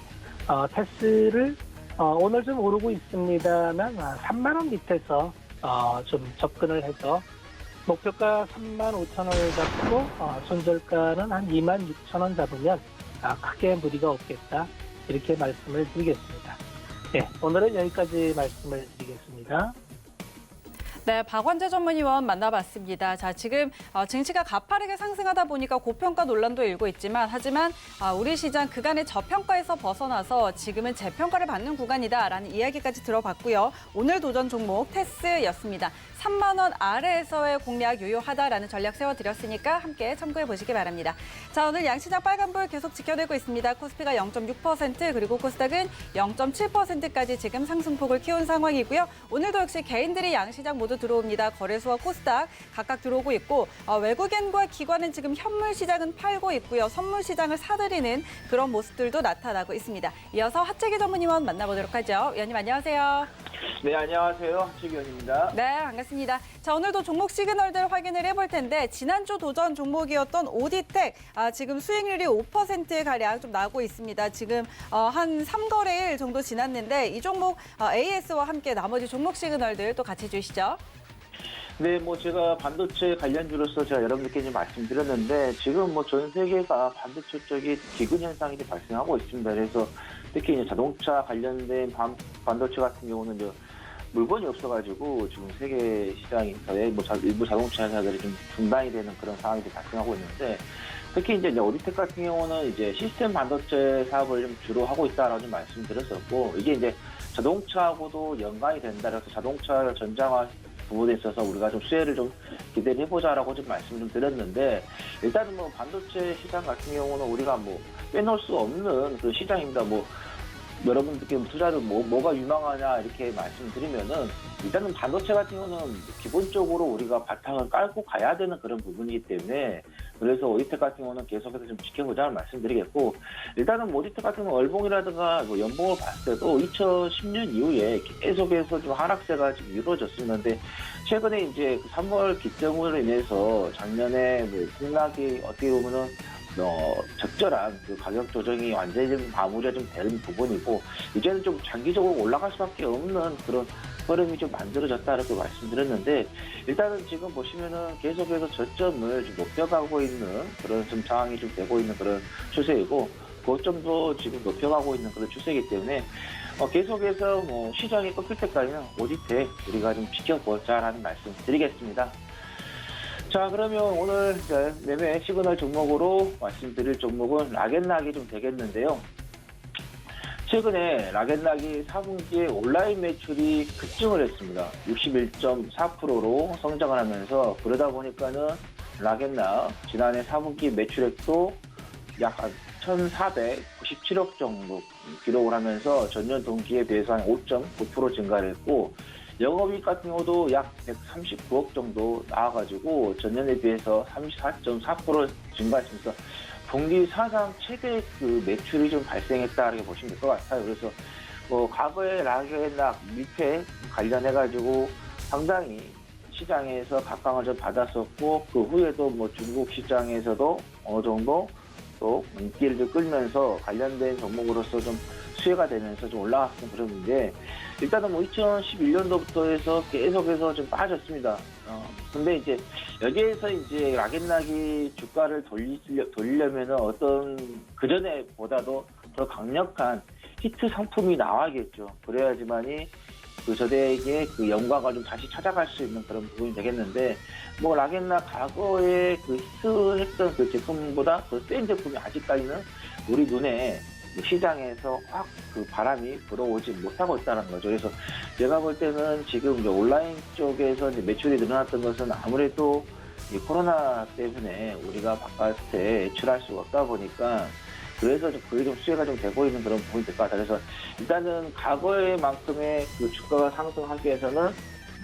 테스를 오늘 좀 오르고 있습니다만 3만 원 밑에서 좀 접근을 해서 목표가 3만 5천 원을 잡고 손절가는 한 2만 6천 원 잡으면 크게 무리가 없겠다, 이렇게 말씀을 드리겠습니다. 네, 오늘은 여기까지 말씀을 드리겠습니다. 네, 박원재 전문위원 만나봤습니다. 자, 지금 증시가 가파르게 상승하다 보니까 고평가 논란도 일고 있지만, 하지만 우리 시장 그간의 저평가에서 벗어나서 지금은 재평가를 받는 구간이다라는 이야기까지 들어봤고요. 오늘 도전 종목 테스였습니다. 3만 원 아래에서의 공략 유효하다라는 전략 세워드렸으니까 함께 참고해 보시기 바랍니다. 자, 오늘 양시장 빨간불 계속 지켜내고 있습니다. 코스피가 0.6% 그리고 코스닥은 0.7%까지 지금 상승폭을 키운 상황이고요. 오늘도 역시 개인들이 양시장 모두 들어옵니다. 거래소와 코스닥 각각 들어오고 있고, 외국인과 기관은 지금 현물 시장은 팔고 있고요. 선물 시장을 사들이는 그런 모습들도 나타나고 있습니다. 이어서 하채기 전문위원 만나보도록 하죠. 위원님 안녕하세요. 네, 안녕하세요. 하채기 의원입니다. 네, 반갑습니다. 자, 오늘도 종목 시그널들 확인을 해볼 텐데, 지난주 도전 종목이었던 오디텍, 지금 수익률이 5%가량 좀 나고 있습니다. 지금 한 3거래일 정도 지났는데, 이 종목 AS와 함께 나머지 종목 시그널들 또 같이 주시죠. 네, 제가 반도체 관련주로서 제가 여러분들께 좀 말씀드렸는데, 지금 전 세계가 반도체 쪽에 기근 현상이 좀 발생하고 있습니다. 그래서 특히 이제 자동차 관련된 반도체 같은 경우는 이제 물건이 없어가지고 지금 세계 시장에서의 일부 자동차 회사들이 좀 중단이 되는 그런 상황이 좀 발생하고 있는데, 특히 이제 오디텍 같은 경우는 이제 시스템 반도체 사업을 좀 주로 하고 있다라고 좀 말씀드렸었고, 이게 이제 자동차하고도 연관이 된다. 그래서 자동차 전장화 부분에 있어서 우리가 좀 수혜를 좀 기대를 해보자라고 좀 말씀을 좀 드렸는데, 일단은 반도체 시장 같은 경우는 우리가 빼놓을 수 없는 그 시장입니다. 여러분들께 투자를 뭐가 유망하냐 이렇게 말씀드리면은, 일단은 반도체 같은 경우는 기본적으로 우리가 바탕을 깔고 가야 되는 그런 부분이기 때문에, 그래서 오디텍 같은 경우는 계속해서 좀 지켜보자는 말씀드리겠고, 일단은 오디텍 같은 경우는 월봉이라든가 연봉을 봤을 때도 2010년 이후에 계속해서 좀 하락세가 지금 이루어졌었는데, 최근에 이제 3월 기점으로 인해서 작년에 폭락이 어떻게 보면은 적절한 그 가격 조정이 완전히 좀 마무리가 좀 되는 부분이고, 이제는 좀 장기적으로 올라갈 수밖에 없는 그런 흐름이 좀 만들어졌다라고 말씀드렸는데, 일단은 지금 보시면은 계속해서 저점을 좀 높여가고 있는 그런 좀 상황이 좀 되고 있는 그런 추세이고, 고점도 지금 높여가고 있는 그런 추세이기 때문에 계속해서 시장이 꺾일 때까지는 오디텍 우리가 좀 지켜보자라는 말씀 드리겠습니다. 자, 그러면 오늘 매매 시그널 종목으로 말씀드릴 종목은 락앤락이 좀 되겠는데요. 최근에 락앤락이 4분기에 온라인 매출이 급증을 했습니다. 61.4%로 성장을 하면서, 그러다 보니까는 락앤락 지난해 4분기 매출액도 약 1,490 17억 정도 기록을 하면서 전년 동기에 비해서 한 5.9% 증가를 했고 영업이익 같은 경우도 약 139억 정도 나와가지고 전년에 비해서 34.4% 증가했으면서 분기 사상 최대 그 매출이 좀 발생했다라고 보시면 될 것 같아요. 그래서 과거에 락앤락 밀폐 관련해가지고 상당히 시장에서 각광을 좀 받았었고 그 후에도 뭐 중국 시장에서도 어느 정도 또 인기를 좀 끌면서 관련된 종목으로서 좀 수혜가 되면서 좀 올라갔던 그런데 일단은 뭐 2011년도부터 해서 계속해서 좀 빠졌습니다. 근데 이제 여기에서 이제 락앤락이 주가를 돌리려면은 어떤 그전에 보다도 더 강력한 히트 상품이 나와야겠죠. 그래야지만이 그 저대에게 그 영광을 좀 다시 찾아갈 수 있는 그런 부분이 되겠는데 뭐 락앤락 과거에 그 히트했던 그 제품보다 더 센 제품이 아직까지는 우리 눈에 시장에서 확 그 바람이 불어오지 못하고 있다는 거죠. 그래서 제가 볼 때는 지금 이제 온라인 쪽에서 이제 매출이 늘어났던 것은 아무래도 이 코로나 때문에 우리가 바깥에 외출할 수가 없다 보니까 그래서 그게 좀 수혜가 좀 되고 있는 그런 부분이 될 것 같아요. 그래서 일단은 과거에만큼의 그 주가가 상승하기 위해서는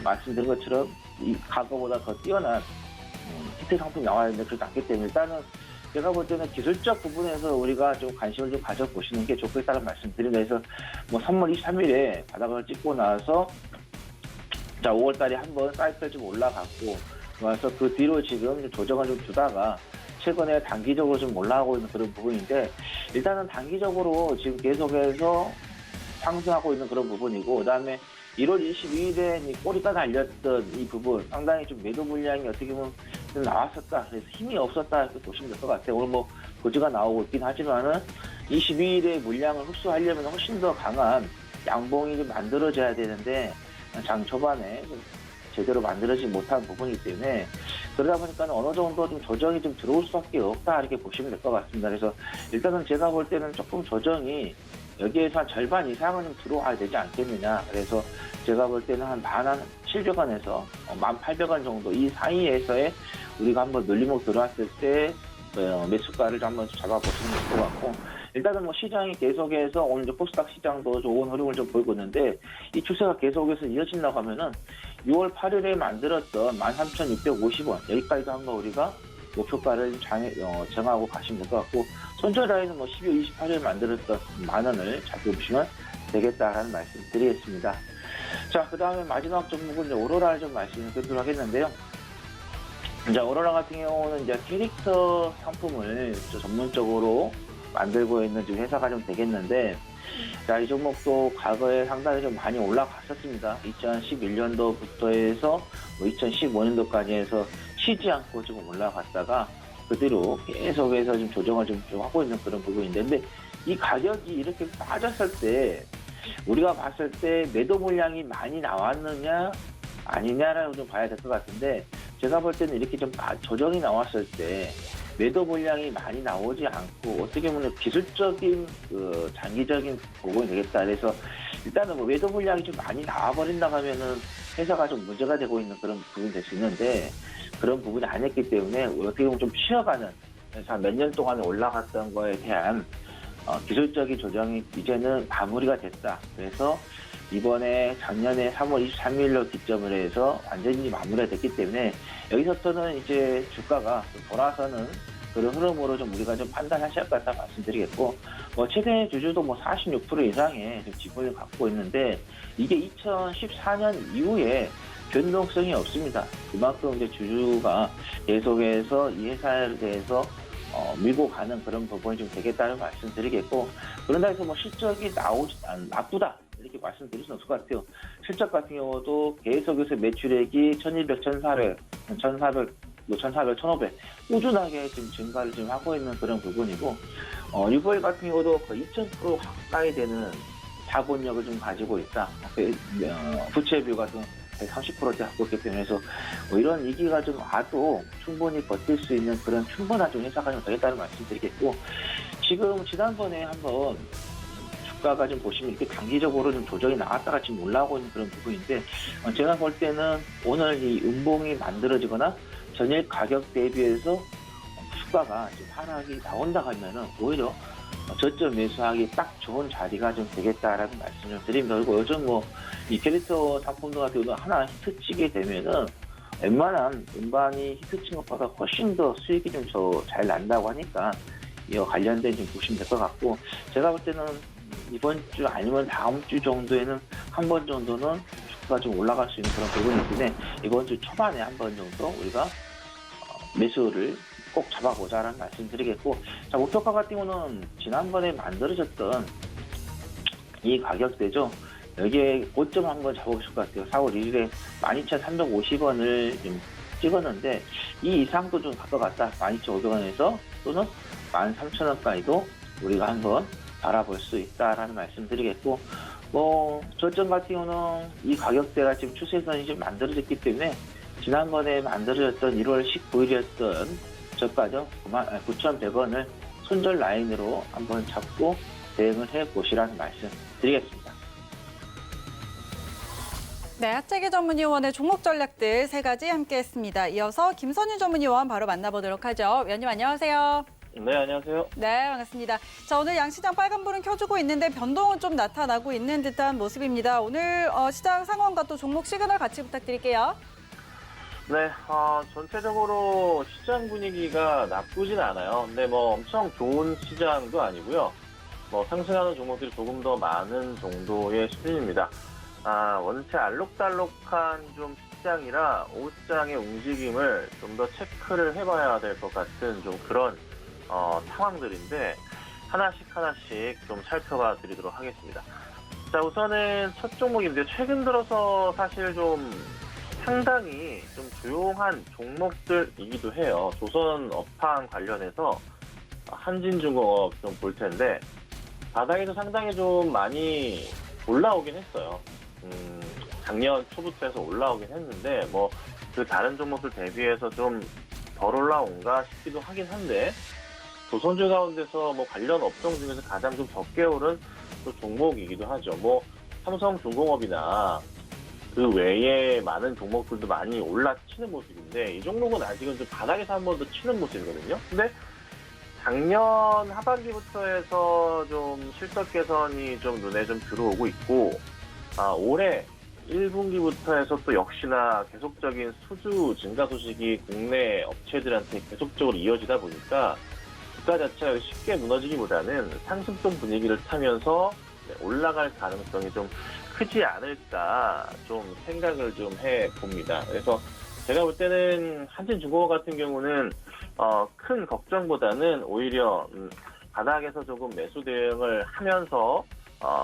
말씀드린 것처럼 이 과거보다 더 뛰어난 히트 상품이 나와야 되는데 그렇지 않기 때문에 일단은 제가 볼 때는 기술적 부분에서 우리가 좀 관심을 좀 가져보시는 게 좋겠다는 말씀드립니다. 그래서 뭐 3월 23일에 바닥을 찍고 나서 자 5월 달에 한번 사이클 좀 올라갔고 와서 그 뒤로 지금 좀 조정을 좀 주다가 최근에 단기적으로 좀 올라가고 있는 그런 부분인데 일단은 단기적으로 지금 계속해서 상승하고 있는 그런 부분이고 그다음에 1월 22일에 꼬리가 달렸던 이 부분 상당히 좀 매도 물량이 어떻게 보면 좀 나왔었다. 그래서 힘이 없었다 이렇게 보시면 될 것 같아요. 오늘 뭐 고지가 나오고 있긴 하지만은 22일에 물량을 흡수하려면 훨씬 더 강한 양봉이 좀 만들어져야 되는데 장 초반에 좀 제대로 만들어지지 못한 부분이기 때문에 그러다 보니까 어느 정도 좀 조정이 좀 들어올 수밖에 없다 이렇게 보시면 될 것 같습니다. 그래서 일단은 제가 볼 때는 조금 조정이 여기에서 한 절반 이상은 좀 들어와야 되지 않겠느냐. 그래서 제가 볼 때는 한 17,700원에서 1,800원 정도 이 사이에서의 우리가 한번 늘리목 들어왔을 때 매수가를 한번 잡아보시면 될 것 같고 일단은 뭐 시장이 계속해서 오늘 이제 코스닥 시장도 좋은 흐름을 좀 보이고 있는데 이 추세가 계속해서 이어진다고 하면은 6월 8일에 만들었던 13,650원 여기까지도 한번 우리가 목표가를 정하고 가시면 될 것 같고 손절라인은 뭐 12월 28일 만들었던 10,000원을 잡으시면 되겠다라는 말씀 드리겠습니다. 자, 그 다음에 마지막 종목은 이제 오로라를 좀 말씀을 드리도록 하겠는데요. 이제 오로라 같은 경우는 이제 캐릭터 상품을 전문적으로 만들고 있는 지금 회사가 좀 되겠는데, 자, 이 종목도 과거에 상당히 좀 많이 올라갔었습니다. 2011년도부터 해서 2015년도까지 해서 쉬지 않고 좀 올라갔다가 그 뒤로 계속해서 좀 조정을 좀 하고 있는 그런 부분인데, 근데 이 가격이 이렇게 빠졌을 때 우리가 봤을 때 매도 물량이 많이 나왔느냐 아니냐라고 좀 봐야 될 것 같은데, 제가 볼 때는 이렇게 좀 조정이 나왔을 때 매도 물량이 많이 나오지 않고 어떻게 보면 기술적인 그 장기적인 보고가 되겠다. 그래서 일단은 뭐 매도 물량이 좀 많이 나와버린다 하면은 회사가 좀 문제가 되고 있는 그런 부분이 될 수 있는데, 그런 부분이 아니었기 때문에 어떻게 보면 좀 쉬어가는, 한 몇 년 동안 올라갔던 거에 대한 기술적인 조정이 이제는 마무리가 됐다. 그래서 이번에 작년에 3월 23일로 기점을 해서 완전히 마무리가 됐기 때문에 여기서부터는 이제 주가가 좀 돌아서는 그런 흐름으로 좀 우리가 좀 판단하셔야 할 것 같다 말씀드리겠고, 뭐 최대 주주도 뭐 46% 이상의 지분을 갖고 있는데 이게 2014년 이후에 변동성이 없습니다. 그만큼 이제 주주가 계속해서 이 회사에 대해서 밀고 가는 그런 부분이 좀 되겠다는 말씀드리겠고, 그런다 해서 뭐 실적이 나쁘다 이렇게 말씀드릴 수는 없을 것 같아요. 실적 같은 경우도 계속해서 매출액이 1,200, 1,400, 1,500 꾸준하게 지금 증가를 지금 하고 있는 그런 부분이고, 6월 같은 경우도 거의 2,000% 가까이 되는 자본력을 좀 가지고 있다. 부채 비율 같은 130%대 갖고 있기 때문에, 해서 뭐 이런 위기가 좀 와도 충분히 버틸 수 있는 그런 충분한 좀 회사가 좀 되겠다는 말씀드리겠고, 지금 지난번에 한번 주가가 좀 보시면 이렇게 단기적으로 좀 조정이 나왔다가 지금 올라오고 있는 그런 부분인데, 제가 볼 때는 오늘 이 음봉이 만들어지거나 전일 가격 대비해서 주가가 좀 하락이 나온다 하면은 오히려 저점 매수하기 딱 좋은 자리가 좀 되겠다라는 말씀 좀 드립니다. 그리고 요즘 뭐 이 캐릭터 상품들 같은 경우는 하나 히트 치게 되면은 웬만한 음반이 히트 친 것보다 훨씬 더 수익이 좀 잘 난다고 하니까 이 관련된 좀 보시면 될 것 같고, 제가 볼 때는 이번 주 아니면 다음 주 정도에는 한 번 정도는 주가가 좀 올라갈 수 있는 그런 부분이 때문에 이번 주 초반에 한 번 정도 우리가 매수를 꼭 잡아보자라는 말씀 드리겠고, 자, 목표가 같은 경우는 지난번에 만들어졌던 이 가격대죠. 여기에 고점 한번 잡아보실 것 같아요. 4월 1일에 12,350원을 좀 찍었는데 이 이상도 좀 갈 것 같다. 12,500원에서 또는 13,000원까지도 우리가 한번 바라볼 수 있다라는 말씀 드리겠고, 뭐 저점 같은 경우는 이 가격대가 지금 추세선이 좀 만들어졌기 때문에 지난번에 만들어졌던 1월 19일이었던 저가죠. 9,100원을 손절 라인으로 한번 잡고 대응을 해보시라는 말씀 드리겠습니다. 네, 하채기 전문위원의 종목 전략들 3가지 함께했습니다. 이어서 김선윤 전문위원 바로 만나보도록 하죠. 위원님 안녕하세요. 네, 안녕하세요. 네, 반갑습니다. 자, 오늘 양시장 빨간불은 켜주고 있는데 변동은 좀 나타나고 있는 듯한 모습입니다. 오늘 시장 상황과 또 종목 시그널 같이 부탁드릴게요. 네, 전체적으로 시장 분위기가 나쁘진 않아요. 근데 뭐 엄청 좋은 시장도 아니고요. 뭐 상승하는 종목들이 조금 더 많은 정도의 수준입니다. 원체 알록달록한 좀 시장이라 오후장의 움직임을 좀 더 체크를 해봐야 될 것 같은 좀 그런 상황들인데 하나씩 좀 살펴봐 드리도록 하겠습니다. 자, 우선은 첫 종목인데 최근 들어서 사실 좀 상당히 좀 조용한 종목들이기도 해요. 조선 업황 관련해서 한진중공업 좀 볼 텐데 바닥에서 상당히 좀 많이 올라오긴 했어요. 작년 초부터 해서 올라오긴 했는데 뭐 그 다른 종목들 대비해서 좀 덜 올라온가 싶기도 하긴 한데 조선주 가운데서 뭐 관련 업종 중에서 가장 좀 적게 오른 또 종목이기도 하죠. 뭐 삼성중공업이나 그 외에 많은 종목들도 많이 올라치는 모습인데 이 종목은 아직은 좀 바닥에서 한 번 더 치는 모습이거든요. 근데 작년 하반기부터 해서 좀 실적 개선이 좀 눈에 좀 들어오고 있고 올해 1분기부터 해서 또 역시나 계속적인 수주 증가 소식이 국내 업체들한테 계속적으로 이어지다 보니까 주가 자체가 쉽게 무너지기보다는 상승성 분위기를 타면서 올라갈 가능성이 좀 크지 않을까 좀 생각을 좀 해봅니다. 그래서 제가 볼 때는 한진중공업 같은 경우는 큰 걱정보다는 오히려 바닥에서 조금 매수 대응을 하면서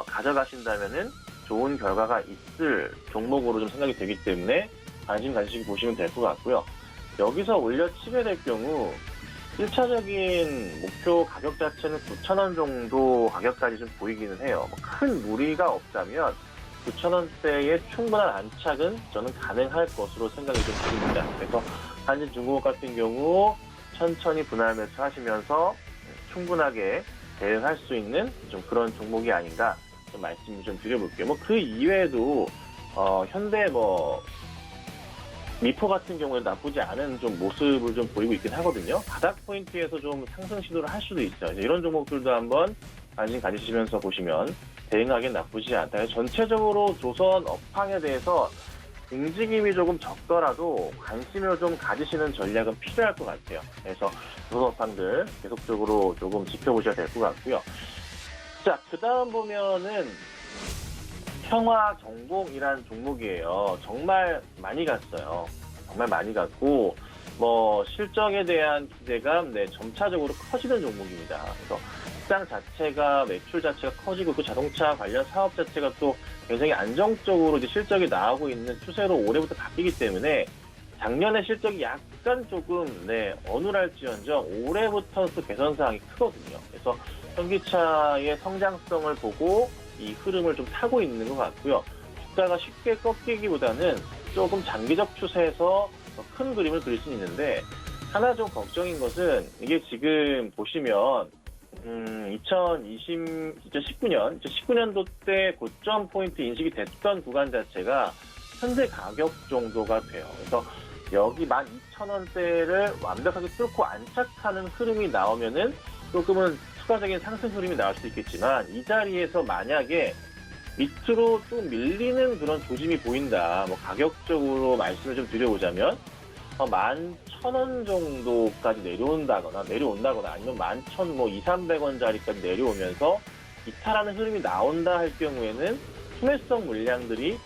가져가신다면은 좋은 결과가 있을 종목으로 좀 생각이 되기 때문에 관심 가지시고 보시면 될 것 같고요. 여기서 올려치게 될 경우 1차적인 목표 가격 자체는 9,000원 정도 가격까지 좀 보이기는 해요. 큰 무리가 없다면 9,000원대의 충분한 안착은 저는 가능할 것으로 생각이 좀 듭니다. 그래서 한진중공업 같은 경우 천천히 분할 매수하시면서 충분하게 대응할 수 있는 좀 그런 종목이 아닌가 좀 말씀을 좀 드려볼게요. 뭐 그 이외에도 현대 미포 같은 경우에 나쁘지 않은 좀 모습을 좀 보이고 있긴 하거든요. 바닥 포인트에서 좀 상승 시도를 할 수도 있어요. 이런 종목들도 한번 관심 가지시면서 보시면 대응하기엔 나쁘지 않다. 전체적으로 조선 업황에 대해서 움직임이 조금 적더라도 관심을 좀 가지시는 전략은 필요할 것 같아요. 그래서 조선 업황들 계속적으로 조금 지켜보셔야 될 것 같고요. 자, 그 다음 보면은 평화정공이란 종목이에요. 정말 많이 갔어요. 정말 많이 갔고 뭐 실적에 대한 기대감 점차적으로 커지는 종목입니다. 그래서 시장 자체가 매출 자체가 커지고 그 자동차 관련 사업 자체가 또 굉장히 안정적으로 이제 실적이 나오고 있는 추세로 올해부터 바뀌기 때문에 작년에 실적이 약간 조금 어눌할지언정 올해부터 또 개선 사항이 크거든요. 그래서 현기차의 성장성을 보고 이 흐름을 좀 타고 있는 것 같고요. 주가가 쉽게 꺾이기보다는 조금 장기적 추세에서 더 큰 그림을 그릴 수 있는데 하나 좀 걱정인 것은 이게 지금 보시면 2019년도 때 고점 포인트 인식이 됐던 구간 자체가 현재 가격 정도가 돼요. 그래서 여기 12,000원대를 완벽하게 뚫고 안착하는 흐름이 나오면은 조금은 추가적인 상승 흐름이 나올 수도 있겠지만 이 자리에서 만약에 밑으로 좀 밀리는 그런 조짐이 보인다. 뭐 가격적으로 말씀을 좀 드려보자면 11,000원 정도까지 내려온다거나 아니면 11,200-300원 자리까지 내려오면서 이탈하는 흐름이 나온다 할 경우에는 소매성 물량들이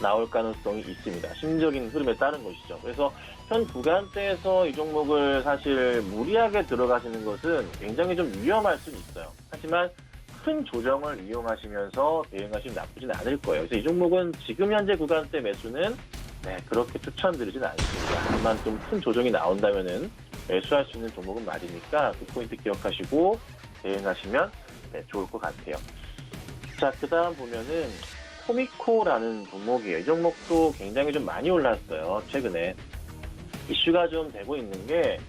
나올 가능성이 있습니다. 심적인 흐름에 따른 것이죠. 그래서 현 구간대에서 이 종목을 사실 무리하게 들어가시는 것은 굉장히 좀 위험할 수는 있어요. 하지만 큰 조정을 이용하시면서 대응하시면 나쁘진 않을 거예요. 그래서 이 종목은 지금 현재 구간대 매수는 그렇게 추천드리진 않습니다. 다만 좀 큰 조정이 나온다면은 매수할 수 있는 종목은 맞으니까 그 포인트 기억하시고 대응하시면 좋을 것 같아요. 자, 그 다음 보면은 토미코라는 종목이에요. 이 종목도 굉장히 좀 많이 올랐어요. 최근에. 이슈가 좀 되고 있는 게,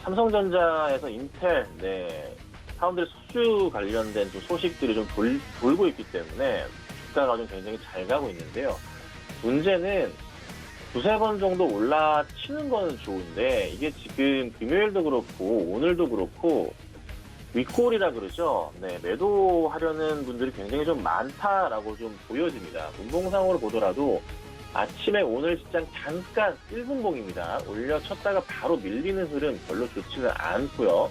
삼성전자에서 인텔, 사람들의 수주 관련된 좀 소식들이 좀 돌고 있기 때문에 주가가 좀 굉장히 잘 가고 있는데요. 문제는 두세 번 정도 올라치는 거는 좋은데, 이게 지금 금요일도 그렇고, 오늘도 그렇고, 윗골이라 그러죠. 매도하려는 분들이 굉장히 좀 많다라고 좀 보여집니다. 분봉상으로 보더라도 아침에 오늘 시장 잠깐 1분봉입니다. 올려쳤다가 바로 밀리는 흐름 별로 좋지는 않고요.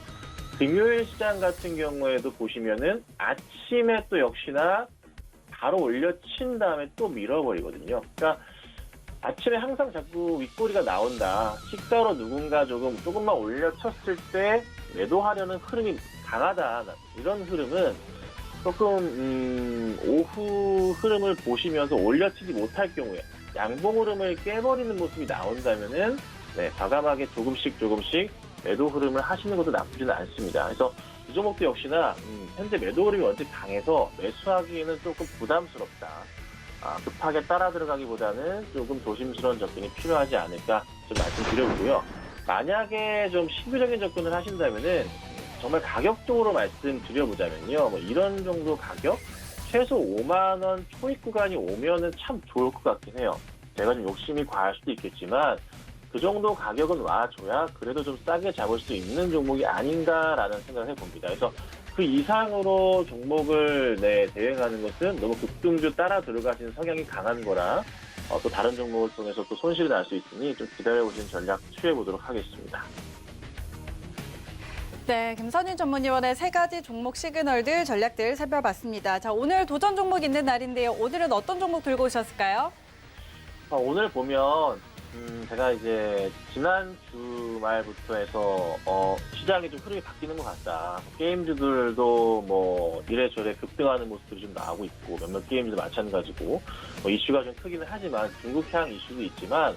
금요일 시장 같은 경우에도 보시면은 아침에 또 역시나 바로 올려친 다음에 또 밀어버리거든요. 그러니까 아침에 항상 자꾸 윗꼬리가 나온다. 시가로 누군가 조금만 올려쳤을 때 매도하려는 흐름이 강하다. 이런 흐름은 조금 오후 흐름을 보시면서 올려치지 못할 경우에 양봉 흐름을 깨버리는 모습이 나온다면은 과감하게 조금씩 매도 흐름을 하시는 것도 나쁘지는 않습니다. 그래서 이 종목도 역시나 현재 매도 흐름이 원체 강해서 매수하기에는 조금 부담스럽다. 급하게 따라 들어가기보다는 조금 조심스러운 접근이 필요하지 않을까 좀 말씀드려보고요. 만약에 좀 신규적인 접근을 하신다면은 정말 가격적으로 말씀드려보자면요. 뭐 이런 정도 가격? 최소 5만 원 초입 구간이 오면은 참 좋을 것 같긴 해요. 제가 좀 욕심이 과할 수도 있겠지만 그 정도 가격은 와줘야 그래도 좀 싸게 잡을 수 있는 종목이 아닌가라는 생각을 해봅니다. 그래서 그 이상으로 종목을 대응하는 것은 너무 급등주 따라 들어가시는 성향이 강한 거라 또 다른 종목을 통해서 또 손실이 날 수 있으니 좀 기다려보시는 전략 취해보도록 하겠습니다. 네, 김선윤 전문위원의 세 가지 종목 시그널들, 전략들 살펴봤습니다. 자, 오늘 도전 종목 있는 날인데요. 오늘은 어떤 종목 들고 오셨을까요? 오늘 보면 제가 이제 지난 주말부터 해서 시장이 좀 흐름이 바뀌는 것 같다. 게임주들도 뭐 이래저래 급등하는 모습들이 좀 나오고 있고 몇몇 게임주도 마찬가지고 이슈가 좀 크기는 하지만 중국향 이슈도 있지만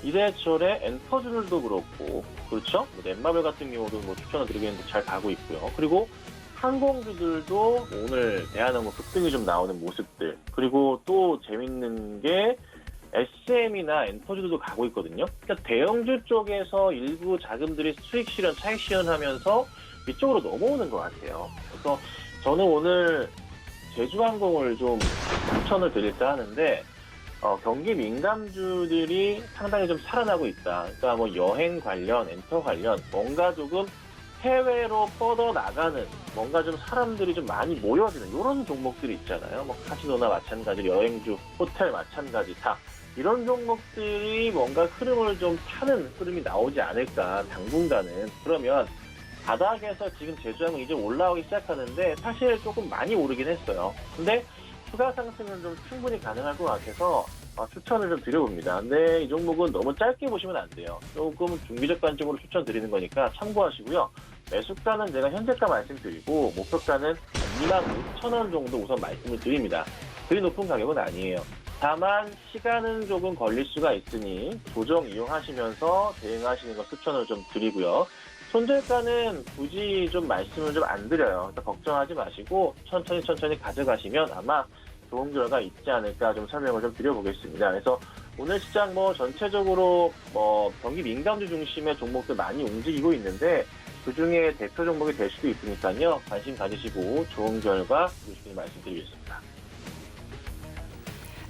이래저래 엔터주들도 그렇고 그렇죠? 넷마블 같은 경우도 뭐 추천을 드리고 있는데 잘 가고 있고요. 그리고 항공주들도 오늘 대한항공 급등이 좀 나오는 모습들 그리고 또 재밌는 게 SM이나 엔터주들도 가고 있거든요. 그러니까 대형주 쪽에서 일부 자금들이 수익 실현, 차익 실현하면서 이쪽으로 넘어오는 것 같아요. 그래서 저는 오늘 제주항공을 좀 추천을 드릴까 하는데 경기 민감주들이 상당히 좀 살아나고 있다. 그러니까 뭐 여행 관련, 엔터 관련 뭔가 조금 해외로 뻗어 나가는 뭔가 좀 사람들이 좀 많이 모여지는 이런 종목들이 있잖아요. 뭐 카지노나 마찬가지, 여행주, 호텔 마찬가지 다. 이런 종목들이 뭔가 흐름을 좀 타는 흐름이 나오지 않을까, 당분간은. 그러면 바닥에서 지금 제주항은 이제 올라오기 시작하는데 사실 조금 많이 오르긴 했어요. 근데 추가 상승은 좀 충분히 가능할 것 같아서 추천을 좀 드려봅니다. 근데 이 종목은 너무 짧게 보시면 안 돼요. 조금 중기적 관점으로 추천드리는 거니까 참고하시고요. 매수가는 제가 현재가 말씀드리고 목표가는 25,000원 정도 우선 말씀을 드립니다. 그리 높은 가격은 아니에요. 다만 시간은 조금 걸릴 수가 있으니 조정 이용하시면서 대응하시는 거 추천을 좀 드리고요. 손절가는 굳이 좀 말씀을 좀 안 드려요. 그러니까 걱정하지 마시고 천천히 가져가시면 아마 좋은 결과 있지 않을까 좀 설명을 좀 드려보겠습니다. 그래서 오늘 시장 뭐 전체적으로 경기 민감주 중심의 종목들 많이 움직이고 있는데 그 중에 대표 종목이 될 수도 있으니까요. 관심 가지시고 좋은 결과 주시길 말씀드리겠습니다.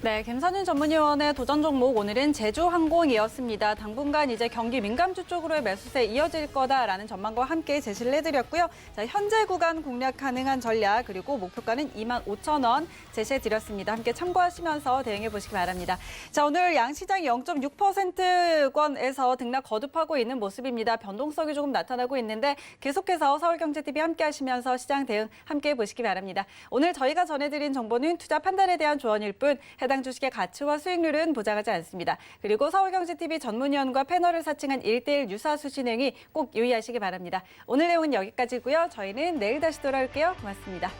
네, 김선윤 전문위원의 도전 종목 오늘은 제주항공이었습니다. 당분간 이제 경기 민감주 쪽으로의 매수세 이어질 거다라는 전망과 함께 제시를 해드렸고요. 자, 현재 구간 공략 가능한 전략 그리고 목표가는 25,000원 제시해드렸습니다. 함께 참고하시면서 대응해 보시기 바랍니다. 자, 오늘 양시장이 0.6%권에서 등락 거듭하고 있는 모습입니다. 변동성이 조금 나타나고 있는데 계속해서 서울경제TV 함께 하시면서 시장 대응 함께 보시기 바랍니다. 오늘 저희가 전해드린 정보는 투자 판단에 대한 조언일 뿐 해당 주식의 가치와 수익률은 보장하지 않습니다. 그리고 서울경제TV 전문위원과 패널을 사칭한 1:1 유사수 진행이 꼭 유의하시기 바랍니다. 오늘 내용은 여기까지고요. 저희는 내일 다시 돌아올게요. 고맙습니다.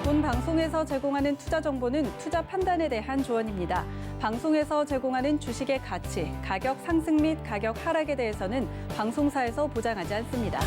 본 방송에서 제공하는 투자 정보는 투자 판단에 대한 조언입니다. 방송에서 제공하는 주식의 가치, 가격 상승 및 가격 하락에 대해서는 방송사에서 보장하지 않습니다.